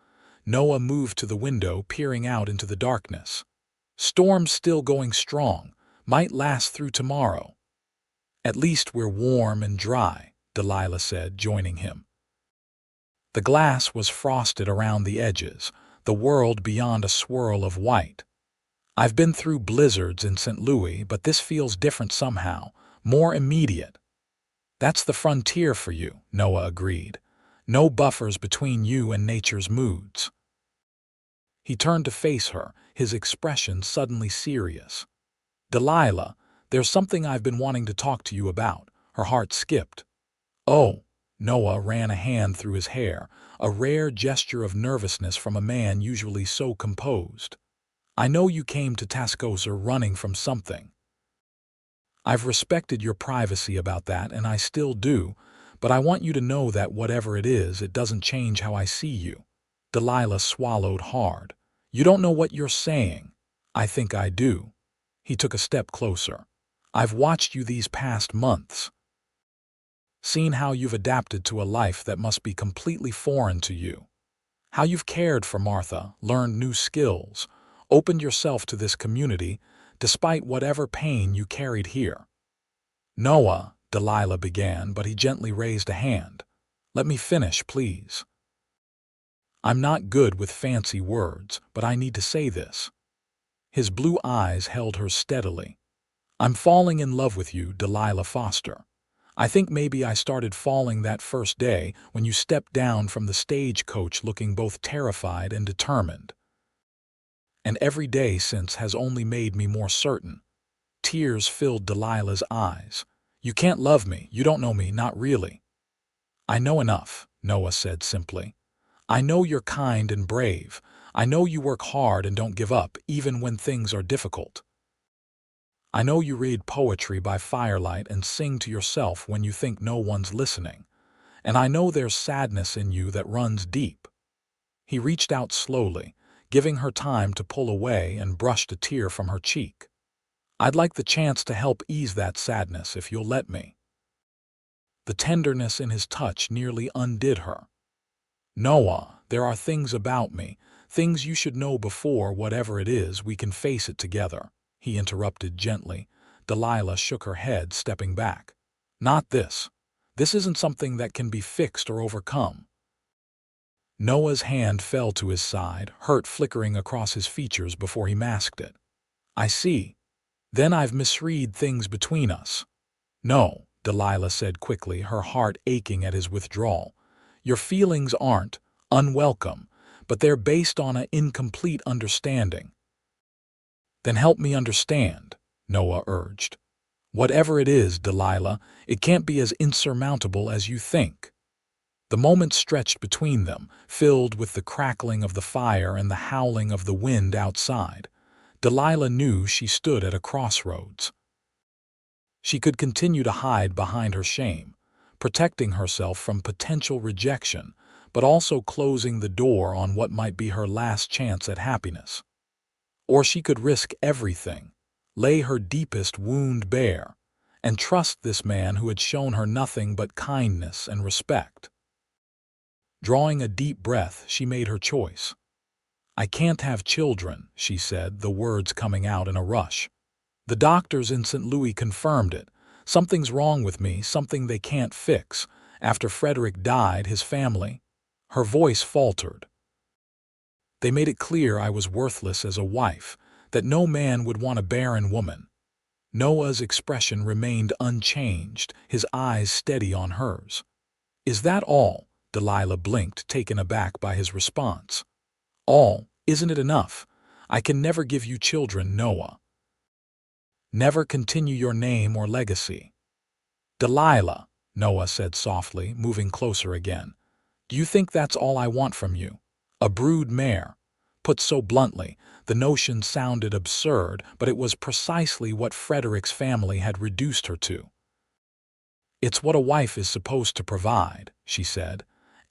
Noah moved to the window, peering out into the darkness. "Storm's still going strong. Might last through tomorrow." "At least we're warm and dry," Delilah said, joining him. The glass was frosted around the edges, the world beyond a swirl of white. "I've been through blizzards in St. Louis, but this feels different somehow, more immediate." "That's the frontier for you," Noah agreed. "No buffers between you and nature's moods." He turned to face her, his expression suddenly serious. "Delilah, there's something I've been wanting to talk to you about." Her heart skipped. "Oh." Noah ran a hand through his hair, a rare gesture of nervousness from a man usually so composed. "I know you came to Tascosa running from something. I've respected your privacy about that, and I still do, but I want you to know that whatever it is, it doesn't change how I see you." Delilah swallowed hard. "You don't know what you're saying." "I think I do." He took a step closer. "I've watched you these past months, seen how you've adapted to a life that must be completely foreign to you. How you've cared for Martha, learned new skills, opened yourself to this community, despite whatever pain you carried here." "Noah," Delilah began, but he gently raised a hand. "Let me finish, please. I'm not good with fancy words, but I need to say this." His blue eyes held hers steadily. "I'm falling in love with you, Delilah Foster. I think maybe I started falling that first day when you stepped down from the stagecoach looking both terrified and determined. And every day since has only made me more certain." Tears filled Delilah's eyes. "You can't love me. You don't know me, not really." "I know enough," Noah said simply. "I know you're kind and brave. I know you work hard and don't give up, even when things are difficult. I know you read poetry by firelight and sing to yourself when you think no one's listening. And I know there's sadness in you that runs deep." He reached out slowly, giving her time to pull away, and brushed a tear from her cheek. "I'd like the chance to help ease that sadness if you'll let me." The tenderness in his touch nearly undid her. "Noah, there are things about me, things you should know before whatever it is we can face it together," he interrupted gently. Delilah shook her head, stepping back. "Not this. This isn't something that can be fixed or overcome." Noah's hand fell to his side, hurt flickering across his features before he masked it. "I see. Then I've misread things between us." "No," Delilah said quickly, her heart aching at his withdrawal. "Your feelings aren't unwelcome, but they're based on an incomplete understanding." "Then help me understand," Noah urged. "Whatever it is, Delilah, it can't be as insurmountable as you think." The moment stretched between them, filled with the crackling of the fire and the howling of the wind outside. Delilah knew she stood at a crossroads. She could continue to hide behind her shame, protecting herself from potential rejection, but also closing the door on what might be her last chance at happiness. Or she could risk everything, lay her deepest wound bare, and trust this man who had shown her nothing but kindness and respect. Drawing a deep breath, she made her choice. "I can't have children," she said, the words coming out in a rush. "The doctors in St. Louis confirmed it. Something's wrong with me, something they can't fix. After Frederick died, his family—" Her voice faltered. "They made it clear I was worthless as a wife, that no man would want a barren woman." Noah's expression remained unchanged, his eyes steady on hers. "Is that all?" Delilah blinked, taken aback by his response. "All? Isn't it enough? I can never give you children, Noah. Never continue your name or legacy." "Delilah," Noah said softly, moving closer again. "Do you think that's all I want from you? A brood mare?" Put so bluntly, the notion sounded absurd, but it was precisely what Frederick's family had reduced her to. "It's what a wife is supposed to provide," she said,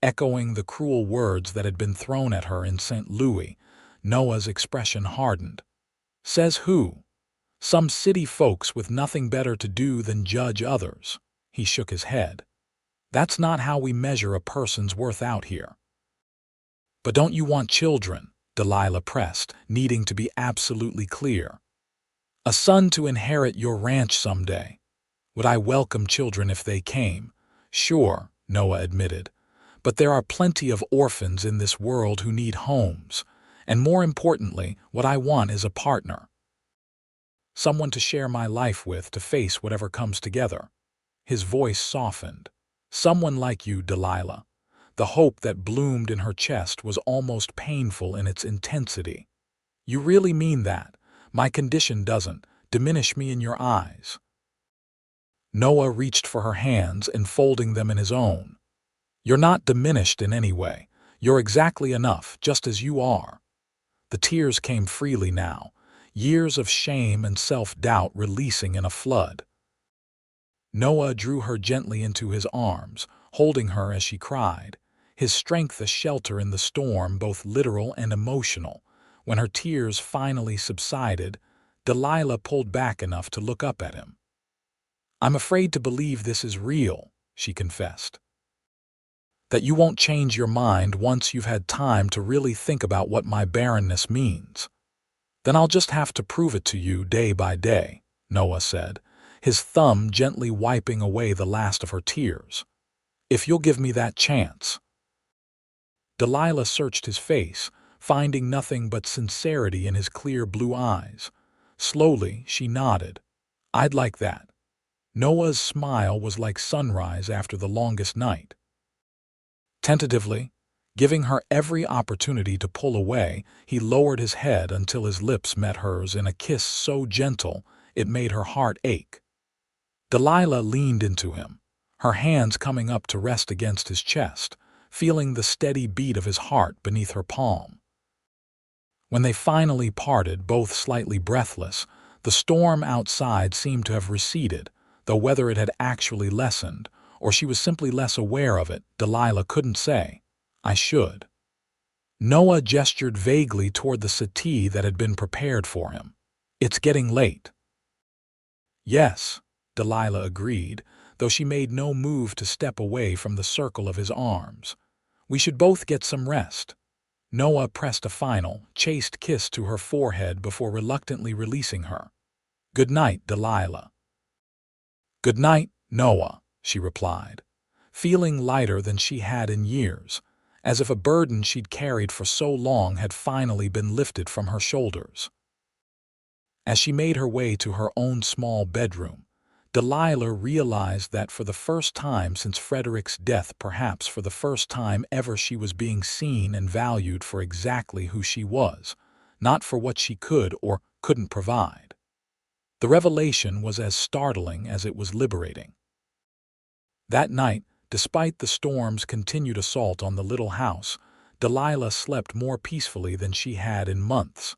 echoing the cruel words that had been thrown at her in St. Louis. Noah's expression hardened. "Says who? Some city folks with nothing better to do than judge others." He shook his head. "That's not how we measure a person's worth out here." "But don't you want children?" Delilah pressed, needing to be absolutely clear. "A son to inherit your ranch someday." "Would I welcome children if they came?" "Sure," Noah admitted. "But there are plenty of orphans in this world who need homes. And more importantly, what I want is a partner. Someone to share my life with, to face whatever comes together." His voice softened. "Someone like you, Delilah. The hope that bloomed in her chest was almost painful in its intensity. "You really mean that? My condition doesn't diminish me in your eyes?" Noah reached for her hands, enfolding them in his own. "You're not diminished in any way. You're exactly enough, just as you are." The tears came freely now, years of shame and self-doubt releasing in a flood. Noah drew her gently into his arms, holding her as she cried, his strength a shelter in the storm, both literal and emotional. When her tears finally subsided, Delilah pulled back enough to look up at him. "I'm afraid to believe this is real," she confessed. "That you won't change your mind once you've had time to really think about what my barrenness means." "Then I'll just have to prove it to you day by day," Noah said, his thumb gently wiping away the last of her tears. "If you'll give me that chance." Delilah searched his face, finding nothing but sincerity in his clear blue eyes. Slowly, she nodded. "I'd like that." Noah's smile was like sunrise after the longest night. Tentatively, giving her every opportunity to pull away, he lowered his head until his lips met hers in a kiss so gentle it made her heart ache. Delilah leaned into him, her hands coming up to rest against his chest, feeling the steady beat of his heart beneath her palm. When they finally parted, both slightly breathless, the storm outside seemed to have receded, though whether it had actually lessened, or she was simply less aware of it, Delilah couldn't say. "I should." Noah gestured vaguely toward the settee that had been prepared for him. "It's getting late." "Yes," Delilah agreed, though she made no move to step away from the circle of his arms. "We should both get some rest." Noah pressed a final, chaste kiss to her forehead before reluctantly releasing her. "Good night, Delilah." "Good night, Noah," she replied, feeling lighter than she had in years, as if a burden she'd carried for so long had finally been lifted from her shoulders. As she made her way to her own small bedroom, Delilah realized that for the first time since Frederick's death, perhaps for the first time ever, she was being seen and valued for exactly who she was, not for what she could or couldn't provide. The revelation was as startling as it was liberating. That night, despite the storm's continued assault on the little house, Delilah slept more peacefully than she had in months.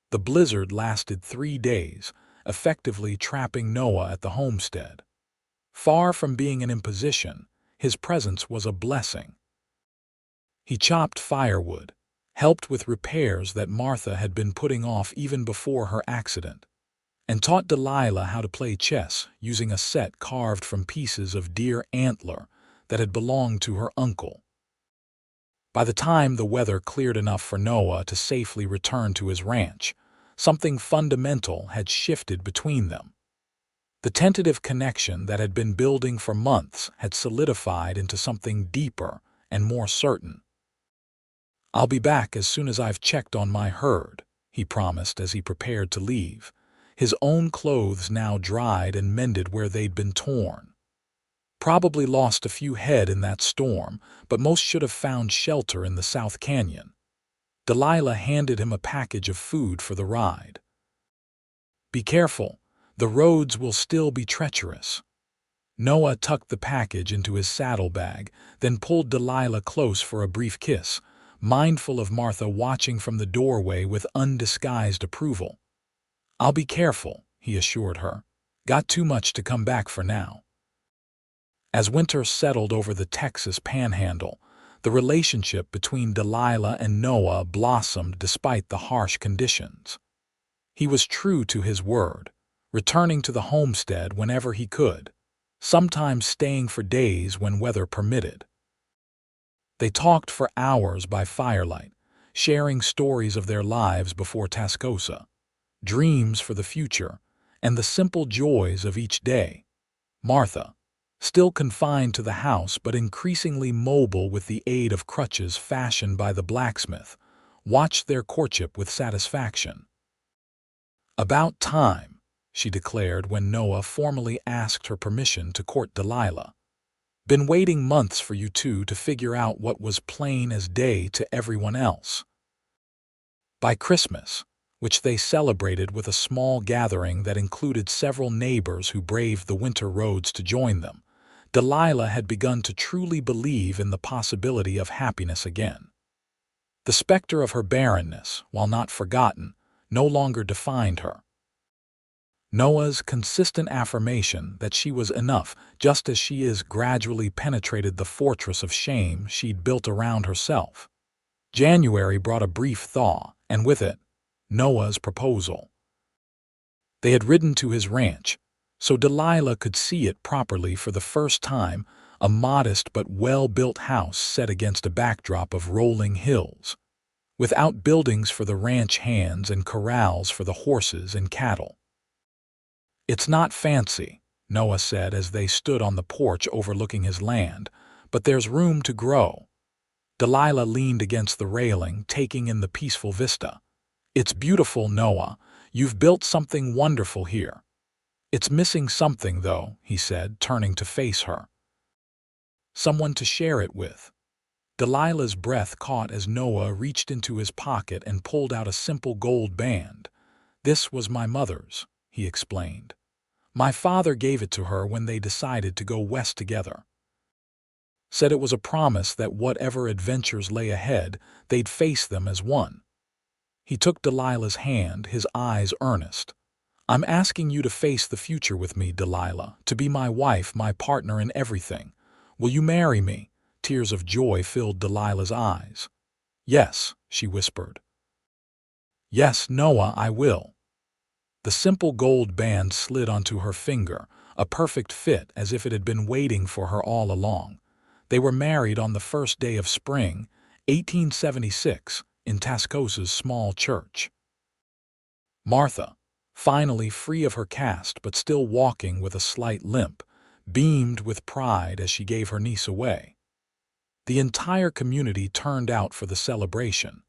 The blizzard lasted 3 days, effectively trapping Noah at the homestead. Far from being an imposition, his presence was a blessing. He chopped firewood, helped with repairs that Martha had been putting off even before her accident, and taught Delilah how to play chess using a set carved from pieces of deer antler that had belonged to her uncle. By the time the weather cleared enough for Noah to safely return to his ranch, something fundamental had shifted between them. The tentative connection that had been building for months had solidified into something deeper and more certain. "I'll be back as soon as I've checked on my herd," he promised as he prepared to leave, his own clothes now dried and mended where they'd been torn. Probably lost a few head in that storm, but most should have found shelter in the South Canyon. Delilah handed him a package of food for the ride. "Be careful, the roads will still be treacherous." Noah tucked the package into his saddlebag, then pulled Delilah close for a brief kiss, mindful of Martha watching from the doorway with undisguised approval. "I'll be careful," he assured her. "Got too much to come back for now." As winter settled over the Texas Panhandle, the relationship between Delilah and Noah blossomed despite the harsh conditions. He was true to his word, returning to the homestead whenever he could, sometimes staying for days when weather permitted. They talked for hours by firelight, sharing stories of their lives before Tascosa, dreams for the future, and the simple joys of each day. Martha, still confined to the house but increasingly mobile with the aid of crutches fashioned by the blacksmith, watched their courtship with satisfaction. "About time," she declared when Noah formally asked her permission to court Delilah. Been waiting months for you two to figure out what was plain as day to everyone else. By Christmas, which they celebrated with a small gathering that included several neighbors who braved the winter roads to join them, Delilah had begun to truly believe in the possibility of happiness again. The specter of her barrenness, while not forgotten, no longer defined her. Noah's consistent affirmation that she was enough just as she is gradually penetrated the fortress of shame she'd built around herself. January brought a brief thaw, and with it, Noah's proposal. They had ridden to his ranch, so Delilah could see it properly for the first time, a modest but well-built house set against a backdrop of rolling hills, with outbuildings for the ranch hands and corrals for the horses and cattle. "It's not fancy," Noah said as they stood on the porch overlooking his land, "but there's room to grow." Delilah leaned against the railing, taking in the peaceful vista. "It's beautiful, Noah. You've built something wonderful here." "It's missing something, though," he said, turning to face her. "Someone to share it with." Delilah's breath caught as Noah reached into his pocket and pulled out a simple gold band. "This was my mother's," he explained. "My father gave it to her when they decided to go west together. Said it was a promise that whatever adventures lay ahead, they'd face them as one." He took Delilah's hand, his eyes earnest. "I'm asking you to face the future with me, Delilah, to be my wife, my partner in everything. Will you marry me?" Tears of joy filled Delilah's eyes. "Yes," she whispered. "Yes, Noah, I will." The simple gold band slid onto her finger, a perfect fit as if it had been waiting for her all along. They were married on the first day of spring, 1876, in Tascosa's small church. Martha, finally free of her cast but still walking with a slight limp, beamed with pride as she gave her niece away. The entire community turned out for the celebration,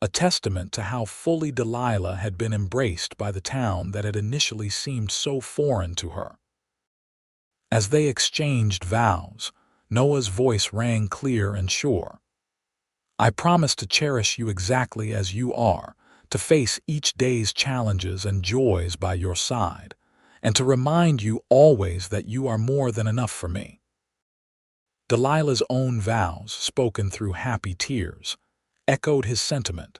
a testament to how fully Delilah had been embraced by the town that had initially seemed so foreign to her. As they exchanged vows, Noah's voice rang clear and sure. "I promise to cherish you exactly as you are, to face each day's challenges and joys by your side, and to remind you always that you are more than enough for me." Delilah's own vows, spoken through happy tears, echoed his sentiment.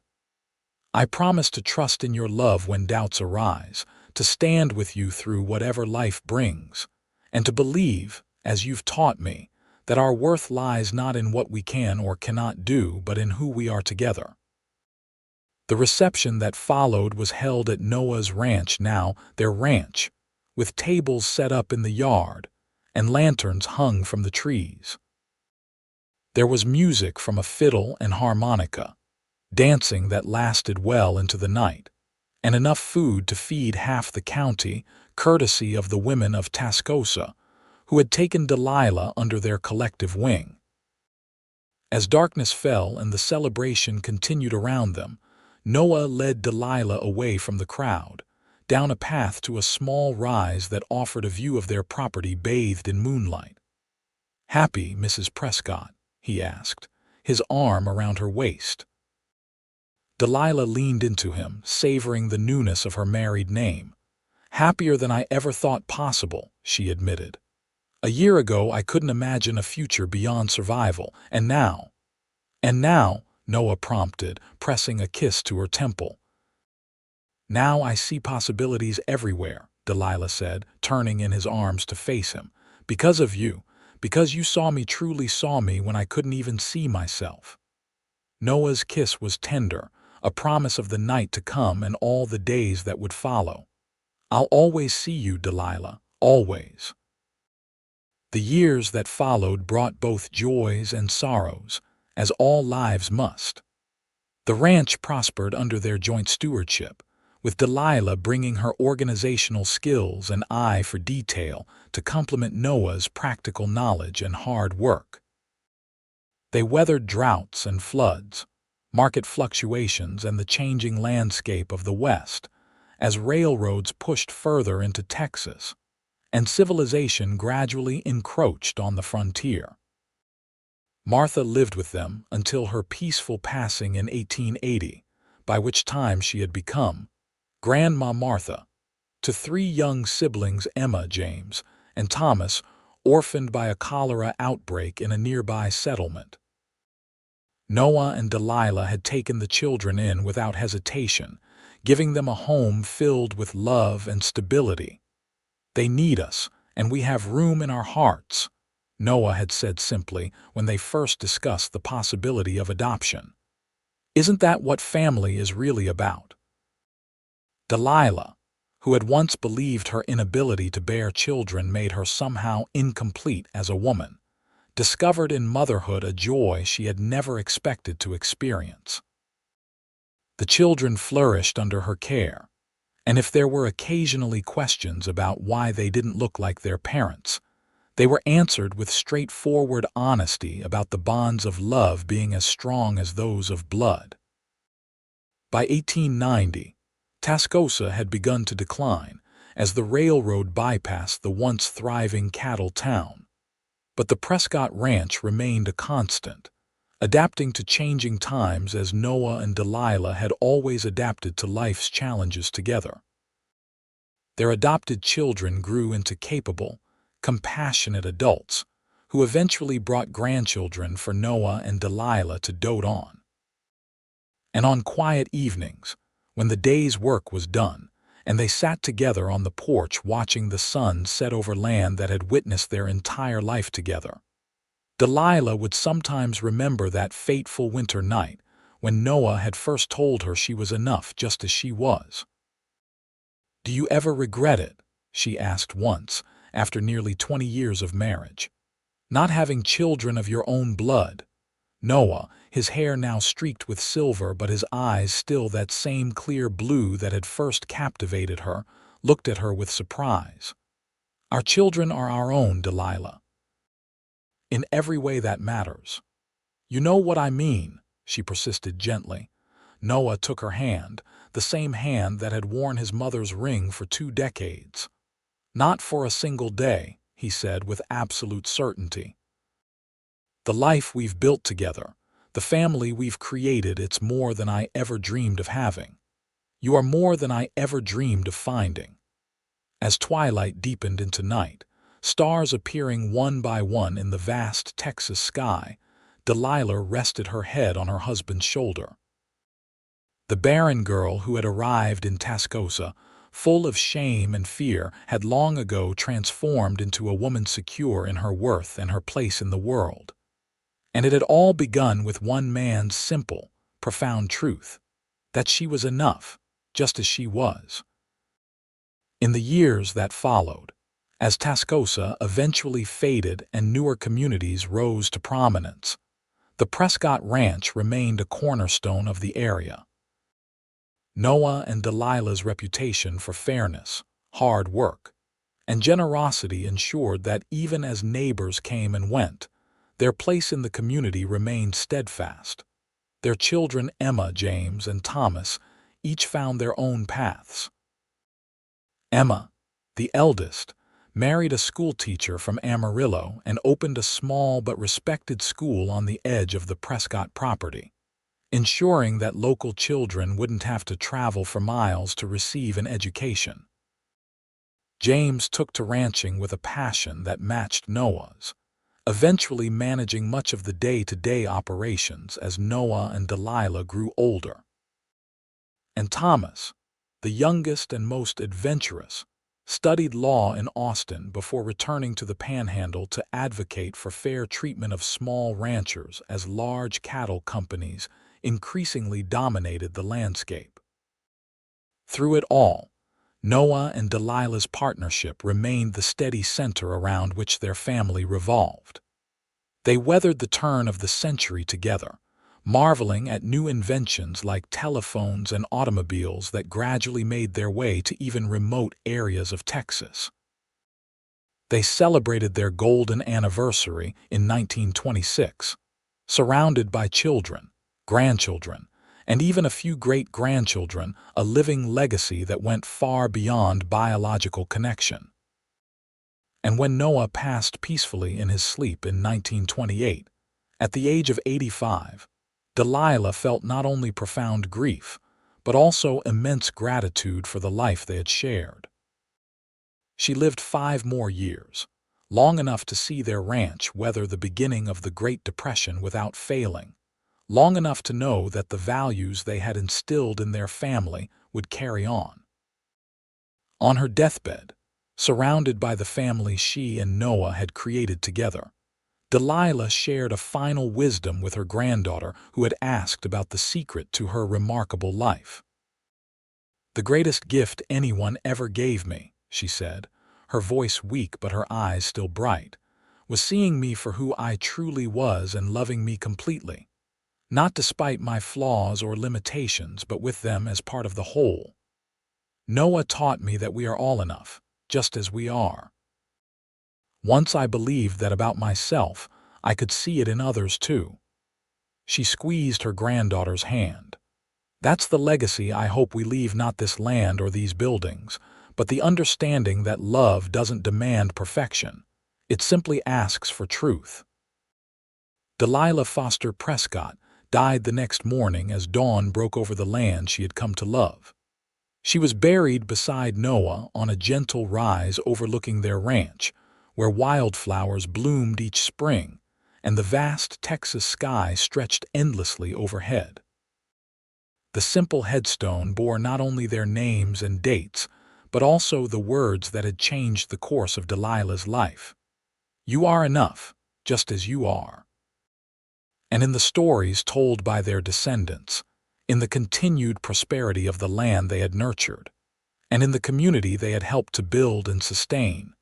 "I promise to trust in your love when doubts arise, to stand with you through whatever life brings, and to believe, as you've taught me, that our worth lies not in what we can or cannot do, but in who we are together." The reception that followed was held at Noah's ranch, now their ranch, with tables set up in the yard and lanterns hung from the trees. There was music from a fiddle and harmonica, dancing that lasted well into the night, and enough food to feed half the county, courtesy of the women of Tascosa, who had taken Delilah under their collective wing. As darkness fell and the celebration continued around them, Noah led Delilah away from the crowd, down a path to a small rise that offered a view of their property bathed in moonlight. "Happy, Mrs. Prescott?" he asked, his arm around her waist. Delilah leaned into him, savoring the newness of her married name. "Happier than I ever thought possible," she admitted. "A year ago I couldn't imagine a future beyond survival, and now—" "And now," Noah prompted, pressing a kiss to her temple. "Now I see possibilities everywhere," Delilah said, turning in his arms to face him. "Because of you, because you truly saw me when I couldn't even see myself." Noah's kiss was tender, a promise of the night to come and all the days that would follow. "I'll always see you, Delilah, always." The years that followed brought both joys and sorrows, as all lives must. The ranch prospered under their joint stewardship, with Delilah bringing her organizational skills and eye for detail to complement Noah's practical knowledge and hard work. They weathered droughts and floods, market fluctuations, and the changing landscape of the West, as railroads pushed further into Texas, and civilization gradually encroached on the frontier. Martha lived with them until her peaceful passing in 1880, by which time she had become Grandma Martha, to three young siblings, Emma, James, and Thomas, orphaned by a cholera outbreak in a nearby settlement. Noah and Delilah had taken the children in without hesitation, giving them a home filled with love and stability. "They need us, and we have room in our hearts," Noah had said simply when they first discussed the possibility of adoption. "Isn't that what family is really about?" Delilah, who had once believed her inability to bear children made her somehow incomplete as a woman, discovered in motherhood a joy she had never expected to experience. The children flourished under her care, and if there were occasionally questions about why they didn't look like their parents, they were answered with straightforward honesty about the bonds of love being as strong as those of blood. By 1890, Tascosa had begun to decline as the railroad bypassed the once thriving cattle town. But the Prescott Ranch remained a constant, adapting to changing times as Noah and Delilah had always adapted to life's challenges together. Their adopted children grew into capable, compassionate adults who eventually brought grandchildren for Noah and Delilah to dote on. And on quiet evenings, when the day's work was done, and they sat together on the porch watching the sun set over land that had witnessed their entire life together, Delilah would sometimes remember that fateful winter night when Noah had first told her she was enough just as she was. "Do you ever regret it?" she asked once, after nearly 20 years of marriage. "Not having children of your own blood?" Noah, his hair now streaked with silver but his eyes still that same clear blue that had first captivated her, looked at her with surprise. "Our children are our own, Delilah. In every way that matters." "You know what I mean," she persisted gently. Noah took her hand, the same hand that had worn his mother's ring for 2 decades. "Not for a single day," he said with absolute certainty. "The life we've built together, the family we've created, it's more than I ever dreamed of having. You are more than I ever dreamed of finding." As twilight deepened into night, stars appearing one by one in the vast Texas sky, Delilah rested her head on her husband's shoulder. The Barren girl who had arrived in Tascosa, full of shame and fear, had long ago transformed into a woman secure in her worth and her place in the world. And it had all begun with one man's simple, profound truth, that she was enough, just as she was. In the years that followed, as Tascosa eventually faded and newer communities rose to prominence, the Prescott Ranch remained a cornerstone of the area. Noah and Delilah's reputation for fairness, hard work, and generosity ensured that even as neighbors came and went, their place in the community remained steadfast. Their children, Emma, James, and Thomas, each found their own paths. Emma, the eldest, married a schoolteacher from Amarillo and opened a small but respected school on the edge of the Prescott property, ensuring that local children wouldn't have to travel for miles to receive an education. James took to ranching with a passion that matched Noah's, eventually managing much of the day-to-day operations as Noah and Delilah grew older. And Thomas, the youngest and most adventurous, studied law in Austin before returning to the Panhandle to advocate for fair treatment of small ranchers as large cattle companies increasingly dominated the landscape. Through it all, Noah and Delilah's partnership remained the steady center around which their family revolved. They weathered the turn of the century together, marveling at new inventions like telephones and automobiles that gradually made their way to even remote areas of Texas. They celebrated their golden anniversary in 1926, surrounded by children, grandchildren, and even a few great-grandchildren, a living legacy that went far beyond biological connection. And when Noah passed peacefully in his sleep in 1928, at the age of 85, Delilah felt not only profound grief, but also immense gratitude for the life they had shared. She lived 5 more years, long enough to see their ranch weather the beginning of the Great Depression without failing, long enough to know that the values they had instilled in their family would carry on. On her deathbed, surrounded by the family she and Noah had created together, Delilah shared a final wisdom with her granddaughter who had asked about the secret to her remarkable life. "The greatest gift anyone ever gave me," she said, her voice weak but her eyes still bright, "was seeing me for who I truly was and loving me completely, not despite my flaws or limitations, but with them as part of the whole. Noah taught me that we are all enough, just as we are. Once I believed that about myself, I could see it in others too." She squeezed her granddaughter's hand. "That's the legacy I hope we leave, not this land or these buildings, but the understanding that love doesn't demand perfection. It simply asks for truth." Delilah Foster Prescott died the next morning as dawn broke over the land she had come to love. She was buried beside Noah on a gentle rise overlooking their ranch, where wildflowers bloomed each spring and the vast Texas sky stretched endlessly overhead. The simple headstone bore not only their names and dates, but also the words that had changed the course of Delilah's life. "You are enough, just as you are." And in the stories told by their descendants, in the continued prosperity of the land they had nurtured, and in the community they had helped to build and sustain,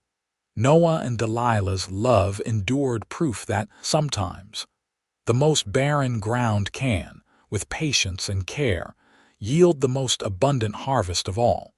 Noah and Delilah's love endured proof that, sometimes, the most barren ground can, with patience and care, yield the most abundant harvest of all.